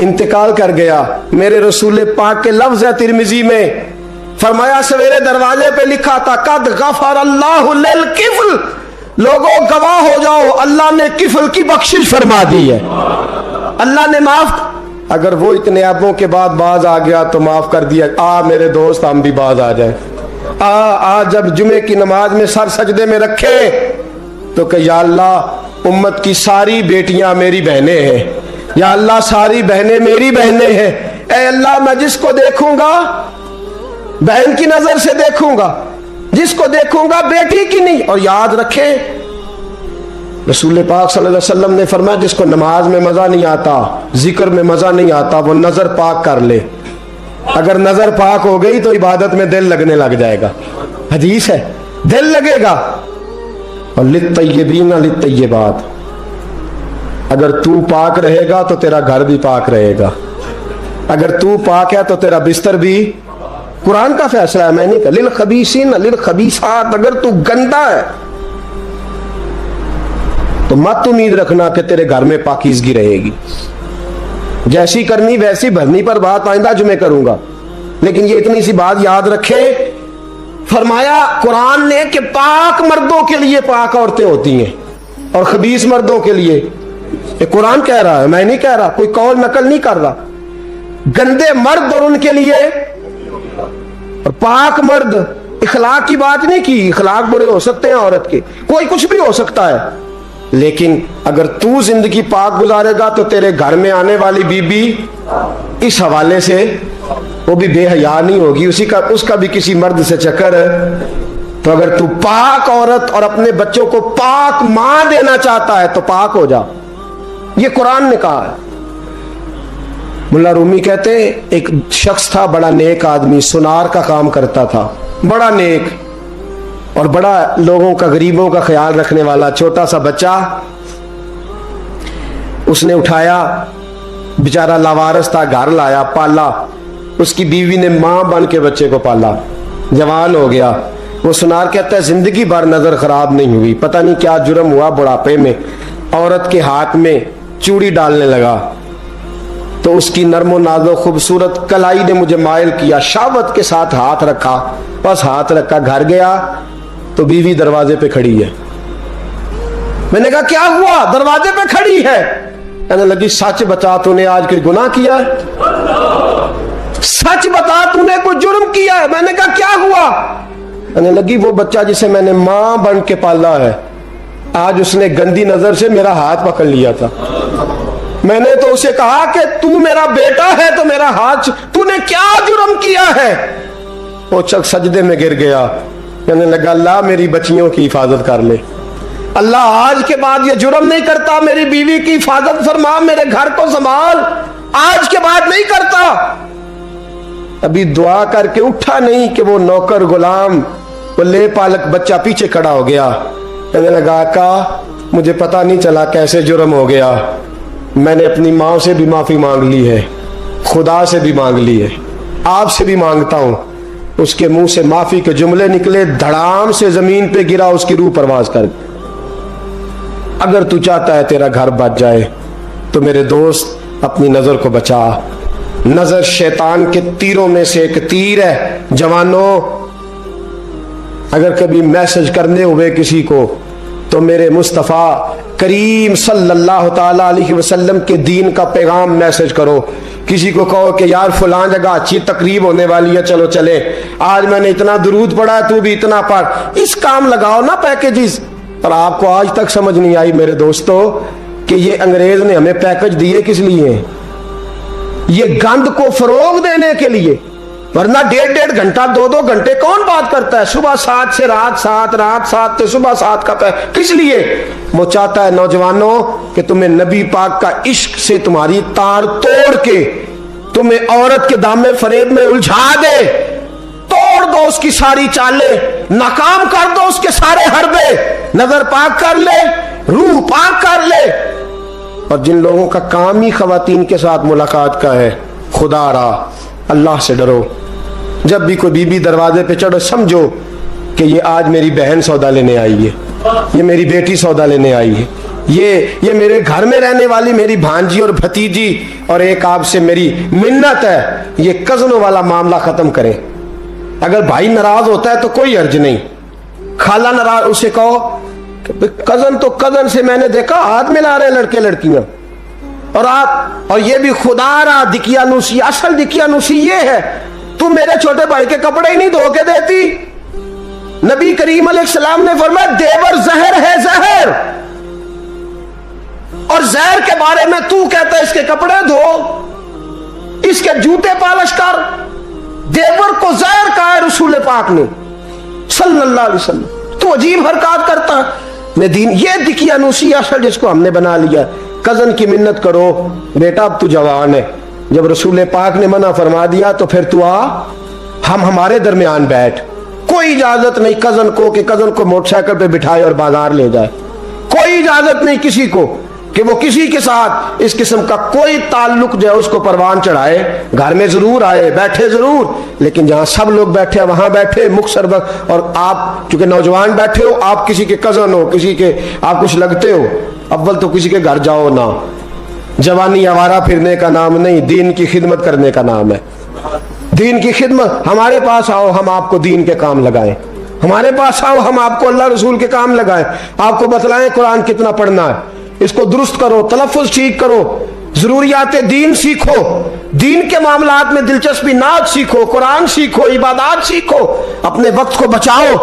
انتقال کر گیا. میرے رسول پاک کے لفظ ہے ترمذی میں, فرمایا سویرے دروازے پہ لکھا تھا قد غفر اللہ للکفل, لوگوں گواہ ہو جاؤ اللہ نے کفل کی بخشش فرما دی ہے, اللہ نے معاف. اگر وہ اتنے عیبوں کے بعد باز آ گیا تو معاف کر دیا. میرے دوست ہم بھی باز آ جائیں. جب جمعے کی نماز میں سر سجدے میں رکھے تو کہ یا اللہ امت کی ساری بیٹیاں میری بہنیں ہیں, یا اللہ ساری بہنیں میری بہنیں ہیں, اے اللہ میں جس کو دیکھوں گا بہن کی نظر سے دیکھوں گا, جس کو دیکھوں گا بیٹی کی نہیں. اور یاد رکھیں رسول پاک صلی اللہ علیہ وسلم نے فرمایا جس کو نماز میں مزہ نہیں آتا, ذکر میں مزہ نہیں آتا, وہ نظر پاک کر لے. اگر نظر پاک ہو گئی تو عبادت میں دل لگنے لگ جائے گا. حدیث ہے دل لگے گا. اور للطیبین للطیبات, اگر تو پاک رہے گا تو تیرا گھر بھی پاک رہے گا. اگر تو پاک ہے تو تیرا بستر بھی. قرآن کا فیصلہ ہے, میں نہیں کہا للخبیثین للخبیثات. اگر تو گندا ہے تو مت امید رکھنا کہ تیرے گھر میں پاکیزگی رہے گی. جیسی کرنی ویسی بھرنی پر بات آئندہ جمعے کروں گا, لیکن یہ اتنی سی بات یاد رکھے. فرمایا قرآن نے کہ پاک مردوں کے لیے پاک عورتیں ہوتی ہیں اور خبیث مردوں کے لیے. یہ قرآن کہہ رہا ہے, میں نہیں کہہ رہا, کوئی قول نقل نہیں کر رہا. گندے مرد اور ان کے لیے اور پاک مرد. اخلاق کی بات نہیں کی, اخلاق برے ہو سکتے ہیں عورت کے, کوئی کچھ بھی ہو سکتا ہے, لیکن اگر تو زندگی پاک گزارے گا تو تیرے گھر میں آنے والی بی بی اس حوالے سے وہ بھی بے حیا نہیں ہوگی, اس کا بھی کسی مرد سے چکر ہے. تو اگر تو پاک عورت اور اپنے بچوں کو پاک ماں دینا چاہتا ہے تو پاک ہو جا. یہ قرآن نے کہا ہے. ملا رومی کہتے ہیں ایک شخص تھا بڑا نیک آدمی, سونار کا کام کرتا تھا, بڑا نیک اور بڑا لوگوں کا غریبوں کا خیال رکھنے والا. چھوٹا سا بچہ اس نے اٹھایا, بیچارہ لاوارث تھا, گھر لایا, پالا. اس کی بیوی نے ماں بن کے بچے کو پالا, جوان ہو گیا. وہ سونار کہتا ہے زندگی بھر نظر خراب نہیں ہوئی, پتہ نہیں کیا جرم ہوا, بڑھاپے میں عورت کے ہاتھ میں چوڑی ڈالنے لگا تو اس کی نرم و نازک خوبصورت کلائی نے مجھے مائل کیا, شہوت کے ساتھ ہاتھ رکھا, بس ہاتھ رکھا, گھر گیا تو بیوی دروازے پہ کھڑی ہے. میں نے کہا کیا ہوا؟ دروازے پہ کھڑی ہے. کہنے لگی سچ بتا تو نے آج کوئی گناہ کیا ہے, سچ بتا تو نے کوئی جرم کیا ہے. میں نے کہا کیا ہوا؟ کہنے لگی وہ بچہ جسے میں نے ماں بن کے پالا ہے, آج اس نے گندی نظر سے میرا ہاتھ پکڑ لیا تھا. میں نے تو اسے کہا کہ تو میرا بیٹا ہے تو میرا ہاتھ, تو نے کیا جرم کیا ہے؟ وہ چک سجدے میں گر گیا. کہنے لگا اللہ میری بچیوں کی حفاظت کر لے, اللہ آج کے بعد یہ جرم نہیں کرتا, میری بیوی کی حفاظت فرما, میرے گھر کو سنبھال, آج کے بعد نہیں کرتا. ابھی دعا کر کے اٹھا نہیں کہ وہ نوکر غلام وہ لے پالک بچہ پیچھے کھڑا ہو گیا. کہنے لگا آقا مجھے پتا نہیں چلا کیسے جرم ہو گیا, میں نے اپنی ماں سے بھی معافی مانگ لی ہے, خدا سے بھی مانگ لی ہے, آپ سے بھی مانگتا ہوں. اس کے منہ سے معافی کے جملے نکلے, دھڑام سے زمین پہ گرا, اس کی روح پرواز کر. اگر تو چاہتا ہے تیرا گھر بچ جائے تو میرے دوست اپنی نظر کو بچا. نظر شیطان کے تیروں میں سے ایک تیر ہے. جوانوں اگر کبھی میسج کرنے ہوئے کسی کو تو میرے مصطفیٰ کریم صلی اللہ تعالی علیہ وسلم کے دین کا پیغام میسج کرو. کسی کو کہو کہ یار فلاں جگہ اچھی تقریب ہونے والی ہے, چلو چلے, آج میں نے اتنا درود پڑھا ہے تو بھی اتنا پڑھ, اس کام لگاؤ نا پیکیجز. اور آپ کو آج تک سمجھ نہیں آئی میرے دوستو کہ یہ انگریز نے ہمیں پیکج دیے کس لیے؟ یہ گند کو فروغ دینے کے لیے, ورنہ 1.5 گھنٹہ 2 گھنٹے کون بات کرتا ہے؟ صبح 7 سے رات 7, رات 7 سے صبح 7 کا کس لیے؟ وہ چاہتا ہے نوجوانوں کہ تمہیں نبی پاک کا عشق سے تمہاری تار توڑ کے تمہیں عورت کے دام فریب میں الجھا دے, توڑ دو اس کی ساری چالیں, ناکام کر دو اس کے سارے حربے, نظر پاک کر لے, روح پاک کر لے. اور جن لوگوں کا کام ہی خواتین کے ساتھ ملاقات کا ہے, خدا را اللہ سے ڈرو. جب بھی کوئی بی بی دروازے پہ چڑھو سمجھو کہ یہ آج میری بہن سودا لینے آئی ہے, یہ میری بیٹی سودا لینے آئی ہے. یہ میرے گھر میں رہنے والی میری بھانجی اور بھتیجی، اور ایک آپ سے میری منت ہے، یہ کزنوں والا معاملہ ختم کریں۔ اگر بھائی ناراض ہوتا ہے تو کوئی حرج نہیں، خالہ ناراض، اسے کہو کزن تو کزن سے میں نے دیکھا ہاتھ ملا رہے لڑکے لڑکیاں، اور یہ بھی خدا را دقیانوسی، اصل دقیانوسی یہ ہے تو میرے چھوٹے بھائی کے کپڑے ہی نہیں دھو کے دیتی۔ نبی کریم علیہ السلام نے فرمایا دیور زہر ہے، زہر، اور زہر کے بارے میں تو کہتا ہے اس کے کپڑے دھو، اس کے جوتے پالش کر۔ دیور کو زہر کہا ہے رسول پاک نے صلی اللہ علیہ وسلم، تو عجیب حرکات کرتا ہے۔ میں دین، یہ دقیانوسی اصل جس کو ہم نے بنا لیا۔ کزن کی منت کرو، بیٹا اب تو جوان ہے، جب رسول پاک نے منع فرما دیا تو پھر تو آ، ہم ہمارے درمیان بیٹھ۔ کوئی اجازت نہیں کزن کو کہ کزن کو موٹر سائیکل پہ بٹھائے اور بازار لے جائے، کوئی اجازت نہیں کسی کو کہ وہ کسی کے ساتھ اس قسم کا کوئی تعلق جو ہے اس کو پروان چڑھائے۔ گھر میں ضرور آئے، بیٹھے ضرور، لیکن جہاں سب لوگ بیٹھے وہاں بیٹھے مختصر وقت۔ اور آپ چونکہ نوجوان بیٹھے ہو، آپ کسی کے کزن ہو، کسی کے آپ کچھ لگتے ہو، اول تو کسی کے گھر جاؤ نہ۔ جوانی آوارہ پھرنے کا نام نہیں، دین کی خدمت کرنے کا نام ہے۔ دین کی خدمت، ہمارے پاس آؤ، ہم آپ کو دین کے کام لگائیں، ہمارے پاس آؤ، ہم آپ کو اللہ رسول کے کام لگائیں، آپ کو بتلائیں قرآن کتنا پڑھنا ہے، اس کو درست کرو، تلفظ ٹھیک کرو، ضروریات دین سیکھو، دین کے معاملات میں دلچسپی، نعت سیکھو، قرآن سیکھو، عبادات سیکھو، اپنے وقت کو بچاؤ،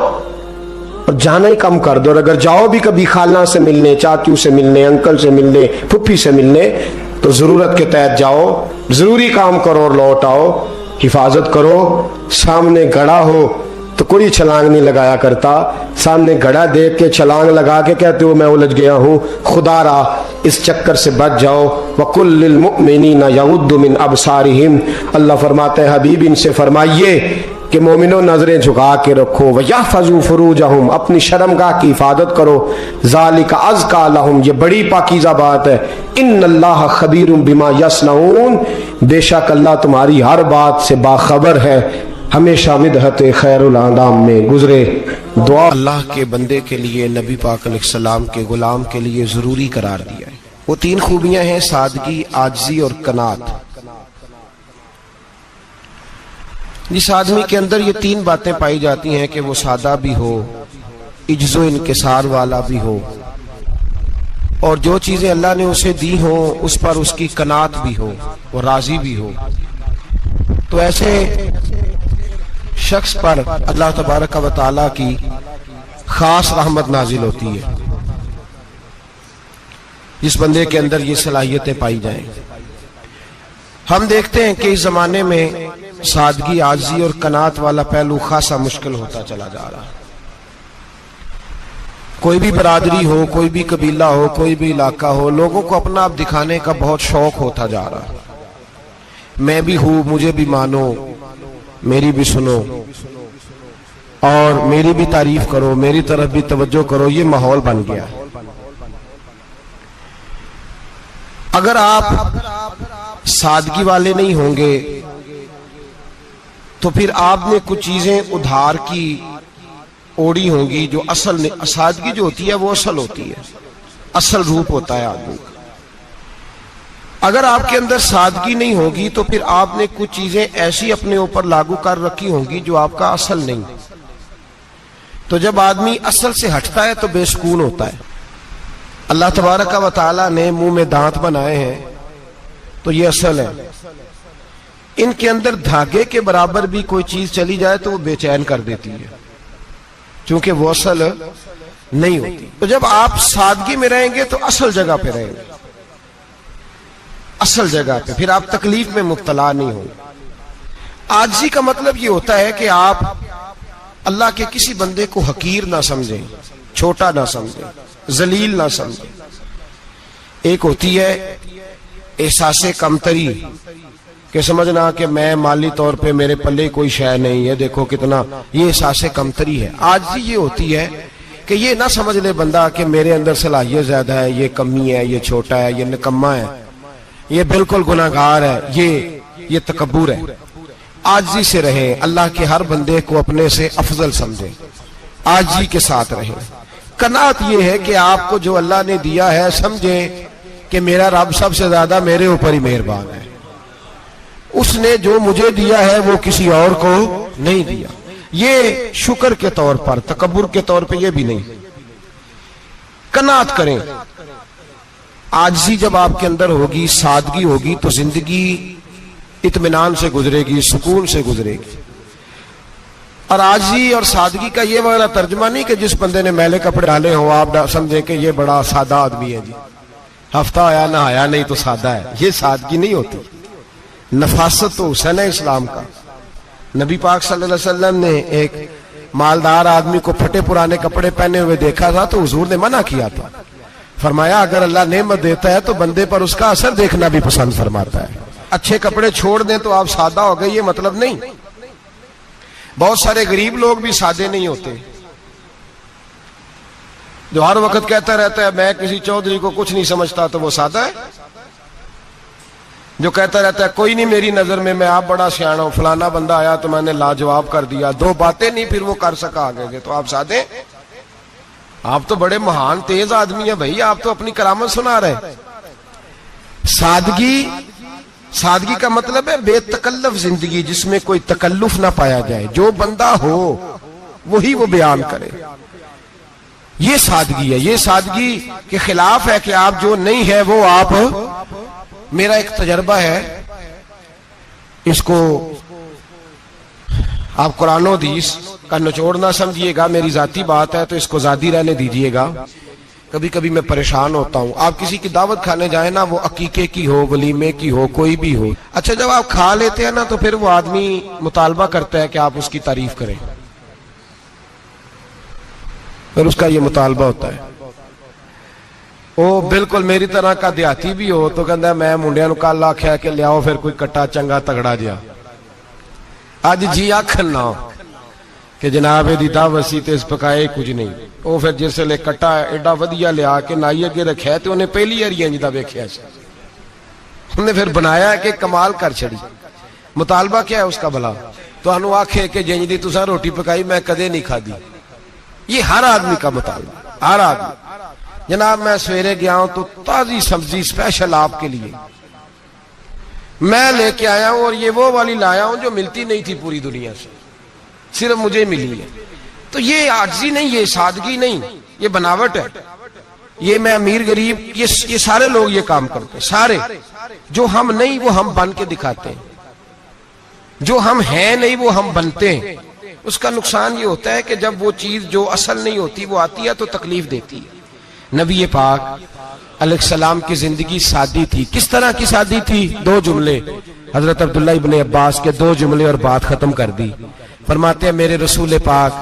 اور جانا ہی کم کر دو۔ اور اگر جاؤ بھی کبھی خالہ سے ملنے، چاچو سے ملنے، انکل سے ملنے، پھپھی سے ملنے، تو ضرورت کے تحت جاؤ، ضروری کام کرو اور لوٹ آؤ۔ حفاظت کرو، سامنے گڑھا ہو تو کوئی چھلانگ نہیں لگایا کرتا، سامنے گڑھا دیکھ کے چھلانگ لگا کے کہتے ہو میں الجھ گیا ہوں، خدا را اس چکر سے بچ جاؤ۔ وَقُلْ لِلْمُؤْمِنِينَ يَغُضُّ مِنْ أَبْصَارِهِمْ، اللہ فرماتے ہیں حبیب ان سے فرمائیے کہ مومنوں نظریں جھکا کے رکھو، وَيَحْفَظُوا فُرُوجَهُمْ، اپنی شرمگاہ کی حفاظت کرو، ذَلِكَ أَزْكَىٰ لَهُمْ، یہ بڑی پاکیزہ بات ہے، إِنَّ اللَّهَ خَبِيرٌ بِمَا يَصْنَعُونَ، بے شک اللہ تمہاری ہر بات سے باخبر ہے۔ ہمیشہ مدحت خیر الاندام میں گزرے دعا اللہ کے بندے کے لیے نبی پاک علیہ السلام کے غلام کے لیے ضروری قرار دیا ہے۔ وہ تین خوبیاں ہیں، سادگی، عاجزی اور قناعت۔ جس آدمی کے اندر یہ تین باتیں پائی جاتی ہیں کہ وہ سادہ بھی ہو، عجز و انکسار والا بھی ہو، اور جو چیزیں اللہ نے اسے دی ہوں اس پر اس کی قناعت بھی ہو، وہ راضی بھی ہو، تو ایسے شخص پر اللہ تبارک و تعالی کی خاص رحمت نازل ہوتی ہے، جس بندے کے اندر یہ صلاحیتیں پائی جائیں۔ ہم دیکھتے ہیں کہ اس زمانے میں سادگی، عاجزی اور قناعت والا پہلو خاصا مشکل ہوتا چلا جا رہا ہے۔ کوئی بھی برادری ہو، کوئی بھی قبیلہ ہو، کوئی بھی علاقہ ہو، لوگوں کو اپنا آپ دکھانے کا بہت شوق ہوتا جا رہا ہے۔ میں بھی ہوں، مجھے بھی مانو، میری بھی سنو، اور میری بھی تعریف کرو، میری طرف بھی توجہ کرو، یہ ماحول بن گیا۔ اگر آپ سادگی والے نہیں ہوں گے تو پھر آپ نے کچھ چیزیں ادھار کی اوڑی ہوں گی جو اصل سادگی جو ہوتی ہے وہ اصل ہوتی ہے، اصل روپ ہوتا ہے آدمی کا۔ اگر آپ کے اندر سادگی نہیں ہوگی تو پھر آپ نے کچھ چیزیں ایسی اپنے اوپر لاگو کر رکھی ہوں گی جو آپ کا اصل نہیں۔ تو جب آدمی اصل سے ہٹتا ہے تو بے سکون ہوتا ہے۔ اللہ تبارک و تعالیٰ نے منہ میں دانت بنائے ہیں تو یہ اصل ہے، ان کے اندر دھاگے کے برابر بھی کوئی چیز چلی جائے تو وہ بے چین کر دیتی ہے، چونکہ وہ اصل نہیں ہوتی۔ تو جب آپ سادگی میں رہیں گے تو اصل جگہ پہ رہیں گے، اصل جگہ پہ، پھر آپ تکلیف میں مبتلا نہیں ہوں۔ عاجزی کا مطلب یہ ہوتا ہے کہ آپ اللہ کے کسی بندے کو حقیر نہ سمجھیں، چھوٹا نہ سمجھیں، ذلیل نہ سمجھیں۔ ایک ہوتی ہے احساس کمتری، کہ سمجھنا کہ میں مالی طور پہ میرے پلے کوئی شے نہیں ہے، دیکھو کتنا، یہ احساس کمتری ہے۔ عاجزی یہ ہوتی ہے کہ یہ نہ سمجھ لے بندہ کہ میرے اندر صلاحیت زیادہ ہے، یہ کمی ہے، یہ چھوٹا ہے، یہ نکما ہے، یہ بالکل گناہگار ہے، یہ تکبر ہے۔ عاجزی سے رہیں، اللہ کے ہر بندے کو اپنے سے افضل سمجھیں، عاجزی کے ساتھ رہیں۔ قناعت یہ ہے کہ آپ کو جو اللہ نے دیا ہے سمجھیں کہ میرا رب سب سے زیادہ میرے اوپر ہی مہربان ہے، اس نے جو مجھے دیا ہے وہ کسی اور کو نہیں دیا. یہ شکر کے طور پر، تکبر کے طور پہ یہ بھی نہیں. قناعت کریں. عاجزی جب آپ کے اندر ہوگی، سادگی ہوگی، تو زندگی اطمینان سے گزرے گی، سکون سے گزرے گی. اور عاجزی اور سادگی کا یہ والا ترجمہ نہیں کہ جس بندے نے میلے کپڑے ڈالے ہو آپ سمجھیں کہ یہ بڑا سادہ آدمی ہے، جی ہفتہ آیا نہ آیا نہیں تو سادہ ہے. یہ سادگی نہیں ہوتی. نفاست تو حسن ہے اسلام کا. نبی پاک صلی اللہ علیہ وسلم نے ایک مالدار آدمی کو پھٹے پرانے کپڑے پہنے ہوئے دیکھا تھا تو حضور نے منع کیا تھا. فرمایا اگر اللہ نعمت دیتا ہے تو بندے پر اس کا اثر دیکھنا بھی پسند فرماتا ہے. اچھے کپڑے چھوڑ دیں تو آپ سادہ ہو گئے، یہ مطلب نہیں. بہت سارے غریب لوگ بھی سادے نہیں ہوتے. جو ہر وقت کہتا رہتا ہے میں کسی چودھری کو کچھ نہیں سمجھتا تو وہ سادہ ہے. جو کہتا رہتا ہے کوئی نہیں میری نظر میں آپ بڑا سیاح ہوں، فلانا بندہ آیا تو میں نے لاجواب کر دیا، دو باتیں نہیں پھر وہ کر سکا آگے تو آپ سادے. آپ تو بڑے مہان تیز آدمی ہیں بھائی، آپ تو اپنی کرامت سنا رہے. سادگی کا مطلب ہے بے تکلف زندگی جس میں کوئی تکلف نہ پایا جائے. جو بندہ ہو وہی وہ بیان کرے. یہ سادگی ہے. یہ سادگی کے خلاف ہے کہ آپ جو نہیں ہے وہ آپ. میرا ایک تجربہ ہے، اس کو آپ قرآن و حدیث کا نچوڑ نہ سمجھیے گا، میری ذاتی بات ہے تو اس کو ذاتی رہنے دیجیے گا. کبھی کبھی میں پریشان ہوتا ہوں. آپ کسی کی دعوت کھانے جائیں نا، وہ عقیقے کی ہو، ولیمے کی ہو، کوئی بھی ہو، اچھا جب آپ کھا لیتے ہیں نا تو پھر وہ آدمی مطالبہ کرتا ہے کہ آپ اس کی تعریف کریں. پھر اس کا یہ مطالبہ ہوتا ہے. وہ بالکل میری طرح کا دیہاتی بھی ہو تو کہتا ہے میں منڈیاں نو کل آکھیا کہ لیاؤ پھر کوئی کٹا چنگا تگڑا جیا. اج جی آکھن نہ کہ جناب دی دعوت سی تے اس پکائے کچھ نہیں. وہ پھر جس لے کٹا ایڈا ودیا لیا کے نائی اگے رکھیا تے انہیں پہلی واری انج دا ویکھیا سی. انہیں پھر بنایا کہ کمال کر چھڑی. مطالبہ کیا ہے اس کا بھلا؟ تو انہوں آکھے کہ جنج دی تساں روٹی پکائی میں کدے نہیں کھادی. یہ ہر آدمی کا مطالبہ، ہر آدمی. جناب میں سویرے گیا ہوں تو تازی سبزی اسپیشل آپ کے لیے میں لے کے آیا ہوں، اور یہ وہ والی لایا ہوں جو ملتی نہیں تھی پوری دنیا سے، صرف مجھے ملی ہے. تو یہ عاجزی نہیں، یہ سادگی نہیں، یہ بناوٹ ہے. یہ میں امیر غریب یہ سارے لوگ یہ کام کرتے ہیں. سارے جو ہم نہیں وہ ہم بن کے دکھاتے ہیں، جو ہم ہیں نہیں وہ ہم بنتے ہیں. اس کا نقصان یہ ہوتا ہے کہ جب وہ چیز جو اصل نہیں ہوتی وہ آتی ہے تو تکلیف دیتی ہے. نبی پاک علیہ السلام کی زندگی سادی تھی. کس طرح کی سادی تھی؟ دو جملے حضرت عبداللہ ابن عباس کے، دو جملے اور بات ختم کر دی. فرماتے ہیں میرے رسول پاک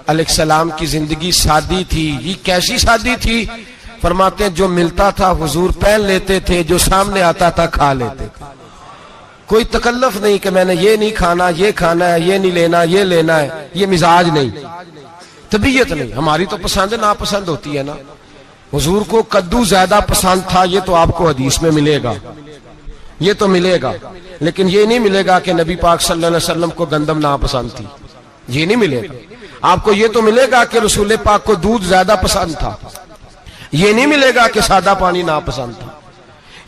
علیہ السلام کی زندگی سادی تھی. یہ کیسی سادی تھی؟ فرماتے ہیں جو ملتا تھا حضور پہن لیتے تھے، جو سامنے آتا تھا کھا لیتے تھے. کوئی تکلف نہیں کہ میں نے یہ نہیں کھانا، یہ کھانا ہے، یہ نہیں لینا، یہ لینا ہے. یہ مزاج نہیں، طبیعت نہیں. ہماری تو پسند ناپسند ہوتی ہے نا. حضور کو کدو زیادہ پسند تھا، یہ تو آپ کو حدیث میں ملے گا، یہ تو ملے گا. لیکن یہ نہیں ملے گا کہ نبی پاک صلی اللہ علیہ وسلم کو گندم ناپسند تھی. یہ نہیں ملے گا. آپ کو یہ تو ملے گا کہ رسول پاک کو دودھ زیادہ پسند تھا. یہ نہیں ملے گا کہ سادہ پانی ناپسند تھا.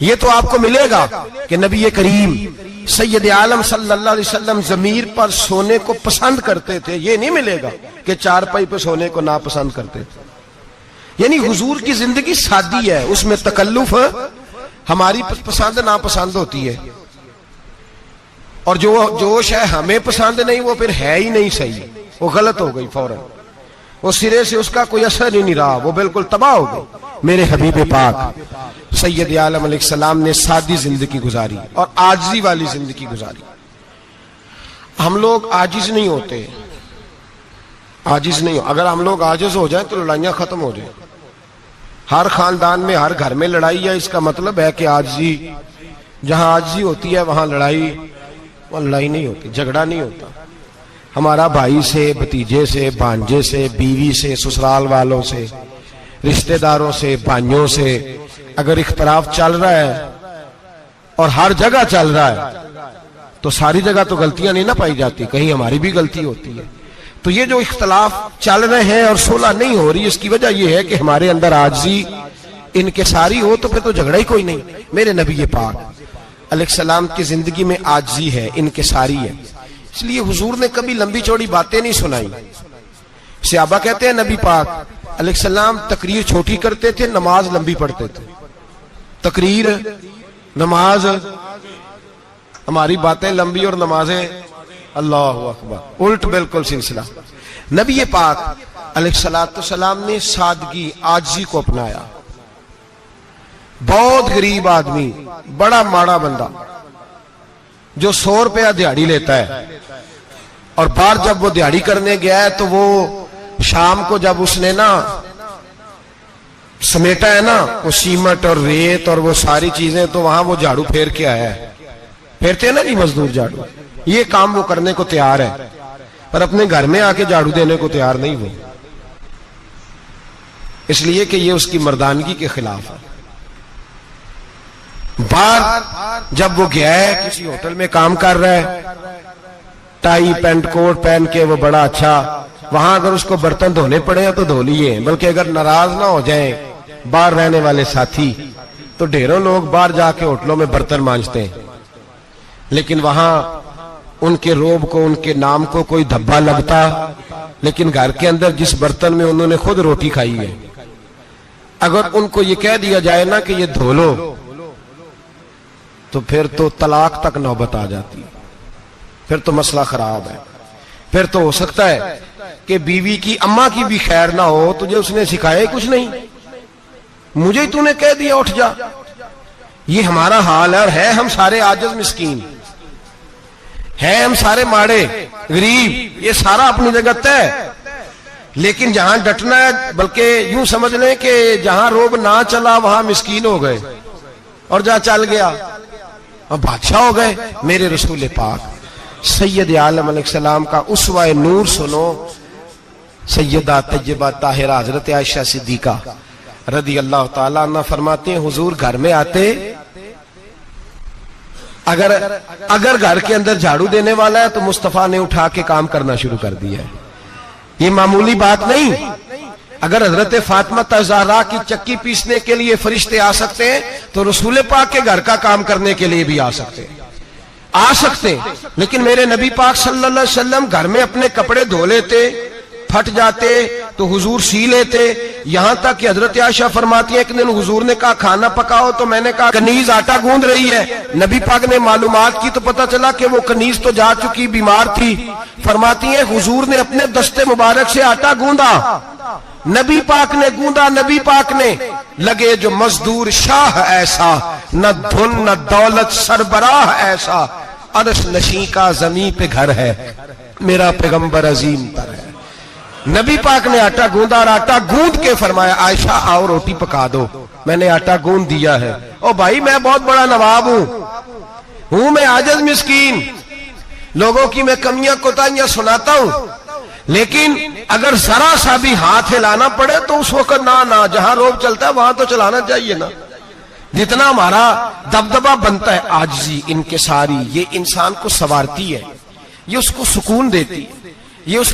یہ تو آپ کو ملے گا کہ نبی کریم سید عالم صلی اللہ علیہ وسلم ضمیر پر سونے کو پسند کرتے تھے. یہ نہیں ملے گا کہ چارپائی پہ سونے کو ناپسند کرتے تھے. یعنی حضور کی زندگی سادی ہے، اس میں تکلف ہماری پسند ناپسند ہوتی ہے. اور جو شے ہمیں پسند نہیں وہ پھر ہے ہی نہیں صحیح، وہ غلط ہو گئی فوراً. وہ سرے سے اس کا کوئی اثر ہی نہیں رہا، وہ بالکل تباہ ہو گئی. میرے حبیب پاک سید عالم علیہ السلام نے سادی زندگی گزاری اور عاجزی والی زندگی گزاری. ہم لوگ عاجز نہیں ہوتے، عاجز نہیں ہو. اگر ہم لوگ عاجز ہو جائیں تو لڑائیاں ختم ہو جائیں. ہر خاندان میں ہر گھر میں لڑائی ہے. اس کا مطلب ہے کہ عاجزی، جہاں عاجزی ہوتی ہے وہاں لڑائی نہیں ہوتی، جھگڑا نہیں ہوتا. ہمارا بھائی سے، بھتیجے سے، بھانجے سے، بیوی سے، سسرال والوں سے، رشتہ داروں سے، بھائیوں سے اگر اختلاف چل رہا ہے اور ہر جگہ چل رہا ہے تو ساری جگہ تو غلطیاں نہیں نہ پائی جاتی، کہیں ہماری بھی غلطی ہوتی ہے. تو یہ جو اختلاف چل رہے ہیں اور صلح نہیں ہو رہی، اس کی وجہ یہ ہے کہ ہمارے اندر عاجزی انکساری ہو، تو پھر تو جھگڑا ہی کوئی نہیں۔ میرے نبی پاک علیہ السلام کی زندگی میں عاجزی ہے، انکساری ہے، اس لیے حضور نے کبھی لمبی چوڑی باتیں نہیں سنائی۔ صحابہ کہتے ہیں نبی پاک علیہ السلام تقریر چھوٹی کرتے تھے، نماز لمبی پڑھتے تھے۔ تقریر، نماز، ہماری باتیں لمبی اور نمازیں اللہ اکبر، الٹ بالکل سلسلہ۔ نبی پاک علیہ السلام نے سادگی، عاجزی کو اپنایا۔ بہت غریب آدمی، بڑا ماڑا بندہ جو 100 روپیہ دیہاڑی لیتا ہے، اور باہر جب وہ دیہاڑی کرنے گیا ہے تو وہ شام کو جب اس نے نا سمیٹا ہے نا وہ سیمنٹ اور ریت اور وہ ساری چیزیں، تو وہاں وہ جھاڑو پھیر کے آیا ہے۔ پھیرتے ہیں نا جی مزدور جھاڑو، یہ کام وہ کرنے کو تیار ہے، پر اپنے گھر میں آ کے جھاڑو دینے کو تیار نہیں ہوئی، اس لیے کہ یہ اس کی مردانگی کے خلاف ہے۔ باہر جب وہ گیا ہے، کسی ہوٹل میں کام کر رہا ہے، ٹائی پینٹ کوٹ پہن کے وہ بڑا اچھا، وہاں اگر اس کو برتن دھونے پڑے تو دھو لیے، بلکہ اگر ناراض نہ ہو جائیں باہر رہنے والے ساتھی تو ڈھیروں لوگ باہر جا کے ہوٹلوں میں برتن مانجتے ہیں، لیکن وہاں ان کے روب کو، ان کے نام کو کوئی دھبا لگتا، لیکن گھر کے اندر جس برتن میں انہوں نے خود روٹی کھائی ہے، اگر ان کو یہ کہہ دیا جائے نا کہ یہ دھو لو، تو پھر تو طلاق تک نوبت آ جاتی، پھر تو مسئلہ خراب ہے۔ پھر تو ہو سکتا ہے کہ بیوی کی اماں کی بھی خیر نہ ہو، تجھے اس نے سکھایا ہی کچھ نہیں، مجھے تو نے کہہ دیا اٹھ جا۔ یہ ہمارا حال ہے، اور ہے ہم سارے عاجز مسکین، ہے ہم سارے ماڑے غریب، یہ سارا اپنی جگہ طے، لیکن جہاں ڈٹنا ہے، بلکہ یوں سمجھ لیں کہ جہاں روب نہ چلا وہاں مسکین ہو گئے، اور جہاں چل گیا اور بادشاہ ہو گئے۔ میرے رسول پاک سید عالم علیہ السلام کا اسوہ نور سنو، سیدہ طیبہ طاہرہ حضرت عائشہ صدیقہ رضی اللہ تعالیٰ عنہ فرماتے ہیں، حضور گھر میں آتے، اگر گھر کے اندر جھاڑو دینے والا ہے تو مصطفیٰ نے اٹھا کے کام کرنا شروع کر دیا ہے۔ یہ معمولی بات نہیں، اگر حضرت فاطمہ زہرا کی چکی پیسنے کے لیے فرشتے آ سکتے ہیں تو رسول پاک کے گھر کا کام کرنے کے لیے بھی آ سکتے ہیں۔ لیکن میرے نبی پاک صلی اللہ علیہ وسلم گھر میں اپنے کپڑے دھو لیتے، پھٹ جاتے تو حضور سی لیتے، یہاں تک کہ حضرت عائشہ فرماتی ہے ایک دن حضور نے کہا کھانا پکاؤ، تو میں نے کہا کنیز آٹا گوندھ رہی ہے۔ نبی پاک نے معلومات کی تو پتہ چلا کہ وہ کنیز تو جا چکی، بیمار تھی۔ فرماتی ہیں حضور نے اپنے دستے مبارک سے آٹا گوندھا، نبی پاک نے گوندا، نبی پاک نے لگے جو مزدور شاہ ایسا، نہ دھن نہ دولت سربراہ ایسا، عرش نشیں کا زمین پہ گھر ہے، میرا پیغمبر عظیم تر ہے۔ نبی پاک نے آٹا گوندا اور آٹا گوند کے فرمایا عائشہ آؤ روٹی پکا دو، میں نے آٹا گوند دیا ہے۔ او بھائی میں بہت بڑا نواب ہوں میں عاجز مسکین، لوگوں کی میں کمیاں کوتاہیاں سناتا ہوں، لیکن اگر ذرا سا بھی ہاتھ ہلانا پڑے تو اس وقت نہ جہاں روب چلتا ہے وہاں تو چلانا چاہیے نا۔ جتنا ہمارا دبدبہ بنتا ہے، عاجزی، انکساری، یہ انسان کو سنوارتی ہے، یہ اس کو سکون دیتی ہے، یہ اس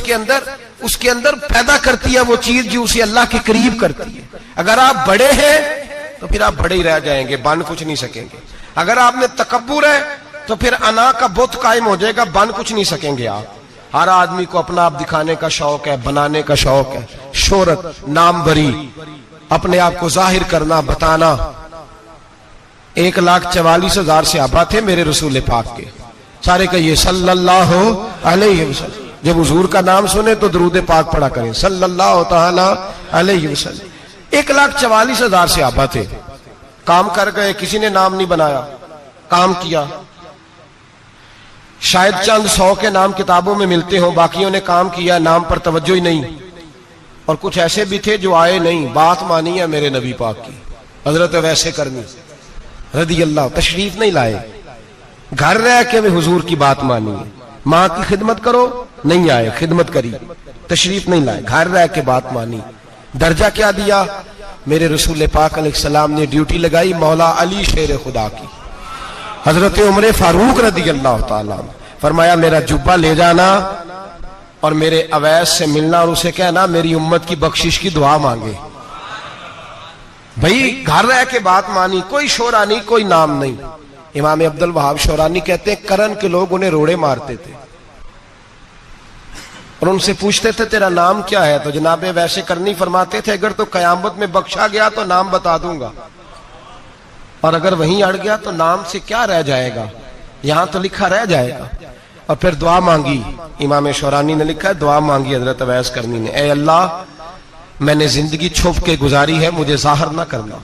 کے اندر پیدا کرتی ہے وہ چیز جو اسے اللہ کے قریب کرتی ہے۔ اگر آپ بڑے ہیں تو پھر آپ بڑے ہی رہ جائیں گے، بن کچھ نہیں سکیں گے۔ اگر آپ میں تکبر ہے تو پھر انا کا بت قائم ہو جائے گا، بن کچھ نہیں سکیں گے آپ۔ ہر آدمی کو اپنا آپ دکھانے کا شوق ہے، بنانے کا شوق ہے، شہرت، نام بری، اپنے آپ کو ظاہر کرنا، بتانا۔ 1,44,000 صحابہ تھے میرے رسول پاک کے، سارے کہیے صلی اللہ علیہ وسلم۔ جب حضور کا نام سنے تو درود پاک پڑھا کریں، صلی اللہ تعالی علیہ وسلم۔ 1,44,000 صحابہ تھے، کام کر گئے، کسی نے نام نہیں بنایا، کام کیا۔ شاید چند 100 کے نام کتابوں میں ملتے ہوں، باقیوں نے کام کیا، نام پر توجہ ہی نہیں۔ اور کچھ ایسے بھی تھے جو آئے نہیں، بات مانی ہے میرے نبی پاک کی، حضرت ویسے کرنی رضی اللہ، تشریف نہیں لائے، گھر رہ کے بھی حضور کی بات مانی ہے۔ ماں کی خدمت کرو، نہیں آئے، خدمت کری، تشریف نہیں لائے، گھر رہ کے بات مانی۔ درجہ کیا دیا میرے رسول پاک علیہ السلام نے؟ ڈیوٹی لگائی مولا علی شیر خدا کی، حضرت عمر فاروق رضی اللہ تعالیٰ، فرمایا میرا جبہ لے جانا، اور میرے اویس سے ملنا اور اسے کہنا میری امت کی بخشش کی دعا مانگے. بھئی گھر رہ کے بات مانی, کوئی شورا نہیں, کوئی نام نہیں. امام عبد الوہاب شورانی کہتے ہیں کرن کے لوگ انہیں روڑے مارتے تھے اور ان سے پوچھتے تھے تیرا نام کیا ہے, تو جناب ویسے کرنی فرماتے تھے اگر تو قیامت میں بخشا گیا تو نام بتا دوں گا, اور اگر وہیں اڑ گیا تو نام سے کیا رہ جائے گا, یہاں تو لکھا رہ جائے گا. اور پھر دعا مانگی. امام شورانی نے لکھا ہے دعا مانگی حضرت اویس کرنی نے, اے اللہ میں نے زندگی چھپ کے گزاری ہے, مجھے ظاہر نہ کرنا.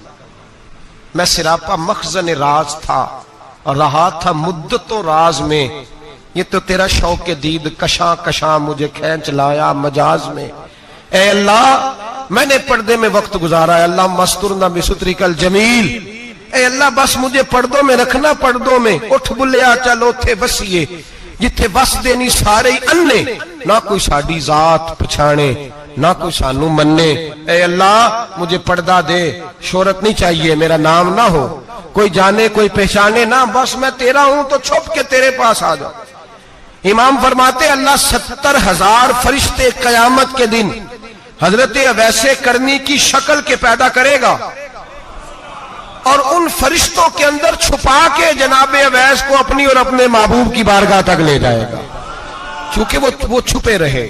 میں سراپا مخزن راز تھا اور رہا تھا مدتوں راز میں, یہ تو تیرا شوق دید کشاں کشاں مجھے کھینچ لایا مجاز میں. اے اللہ میں نے پردے میں وقت گزارا ہے, اللہ مسترنا بسترک الجمیل. اے اللہ بس مجھے پردوں میں رکھنا, پردوں میں اٹھ بلیا چلو تھے بسیے جتھے بس دینی سارے انے, نہ کوئی ساڈی ذات پچھانے نہ کوئی سانو مننے. اے اللہ مجھے پردہ دے, شہرت نہیں چاہیے, میرا نام نہ ہو, کوئی جانے کوئی پہچانے نہ, بس میں تیرا ہوں تو چھپ کے تیرے پاس آ جاؤ. امام فرماتے اللہ 70,000 فرشتے قیامت کے دن حضرت اویس کرنی کی شکل کے پیدا کرے گا اور ان فرشتوں کے اندر چھپا کے جناب اویس کو اپنی اور اپنے محبوب کی بارگاہ تک لے جائے گا, چونکہ وہ چھپے رہے.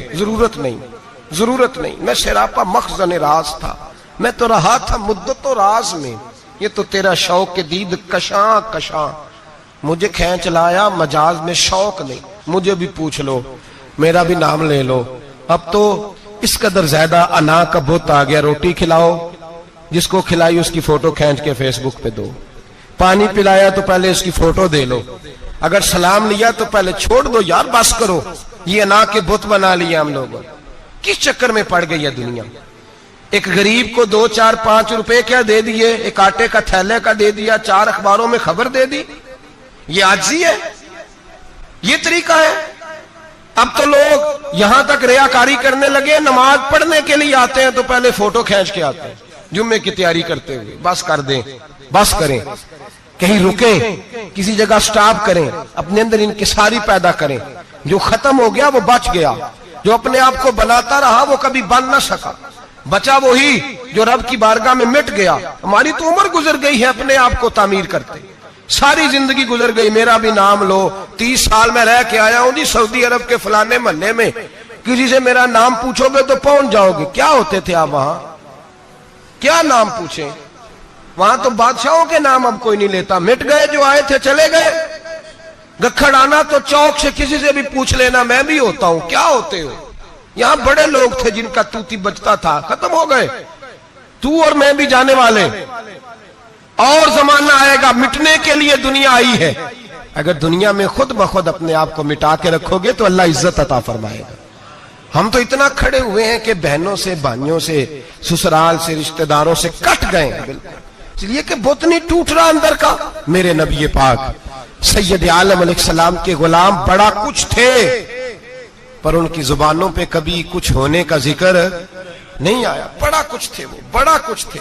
ضرورت نہیں. میں سراپا مخزن راز تھا, میں تو رہا تھا مدت و راز میں, یہ تو تیرا شوق دید کشاں کشاں مجھے کھینچ لایا مجاز میں. شوق نہیں, مجھے بھی پوچھ لو, میرا بھی نام لے لو. اب تو اس قدر زیادہ انا کا بت آ گیا, روٹی کھلاؤ, جس کو کھلائی اس کی فوٹو کھینچ کے فیس بک پہ دو, پانی پلایا تو پہلے اس کی فوٹو دے لو, اگر سلام لیا تو پہلے چھوڑ دو یار, بس کرو. یہ انا کے بت بنا لیا ہم لوگوں. کس چکر میں پڑ گئی ہے دنیا. ایک غریب کو 2 4 5 روپے کیا دے دیے, ایک آٹے کا تھیلے کا دے دیا, 4 اخباروں میں خبر دے دی, یہ عاجزی ہے, یہ طریقہ ہے. اب تو لوگ یہاں تک ریاکاری کرنے لگے, نماز پڑھنے کے لیے آتے ہیں تو پہلے فوٹو کھینچ کے آتے ہیں جمعے کی تیاری کرتے ہوئے. بس کر دیں, بس کریں, کہیں رکیں, کسی جگہ سٹاپ کریں, اپنے اندر انکساری پیدا کریں. جو ختم ہو گیا وہ بچ گیا, جو اپنے آپ کو بناتا رہا وہ کبھی بن نہ سکا. بچا وہی جو رب کی بارگاہ میں مٹ گیا. ہماری تو عمر گزر گئی ہے اپنے آپ کو تعمیر کرتے, ساری زندگی گزر گئی. میرا بھی نام لو, 30 سال میں رہ کے آیا ہوں جی سعودی عرب کے فلانے محلے میں, کسی سے میرا نام پوچھو گے تو پہنچ جاؤ گے. کیا ہوتے تھے آپ وہاں, کیا نام پوچھیں, وہاں تو بادشاہوں کے نام اب کوئی نہیں لیتا, مٹ گئے, جو آئے تھے چلے گئے. گکھڑ آنا تو چوک سے کسی سے بھی پوچھ لینا میں بھی ہوتا ہوں, کیا ہوتے ہو. یہاں بڑے لوگ تھے جن کا توتی بچتا تھا, ختم ہو گئے. تو اور میں بھی جانے والے, اور زمانہ آئے گا, مٹنے کے لیے دنیا آئی ہے. اگر دنیا میں خود بخود اپنے آپ کو مٹا کے رکھو گے تو اللہ عزت عطا فرمائے گا. ہم تو اتنا کھڑے ہوئے ہیں کہ بہنوں سے, بھائیوں سے, سسرال سے, رشتہ داروں سے کٹ گئے ہیں, اس لیے کہ بت نہیں ٹوٹ رہا اندر کا. میرے نبی پاک سید عالم علیہ السلام کے غلام بڑا کچھ تھے, پر ان کی زبانوں پہ کبھی کچھ ہونے کا ذکر نہیں آیا. بڑا کچھ تھے وہ, بڑا کچھ تھے.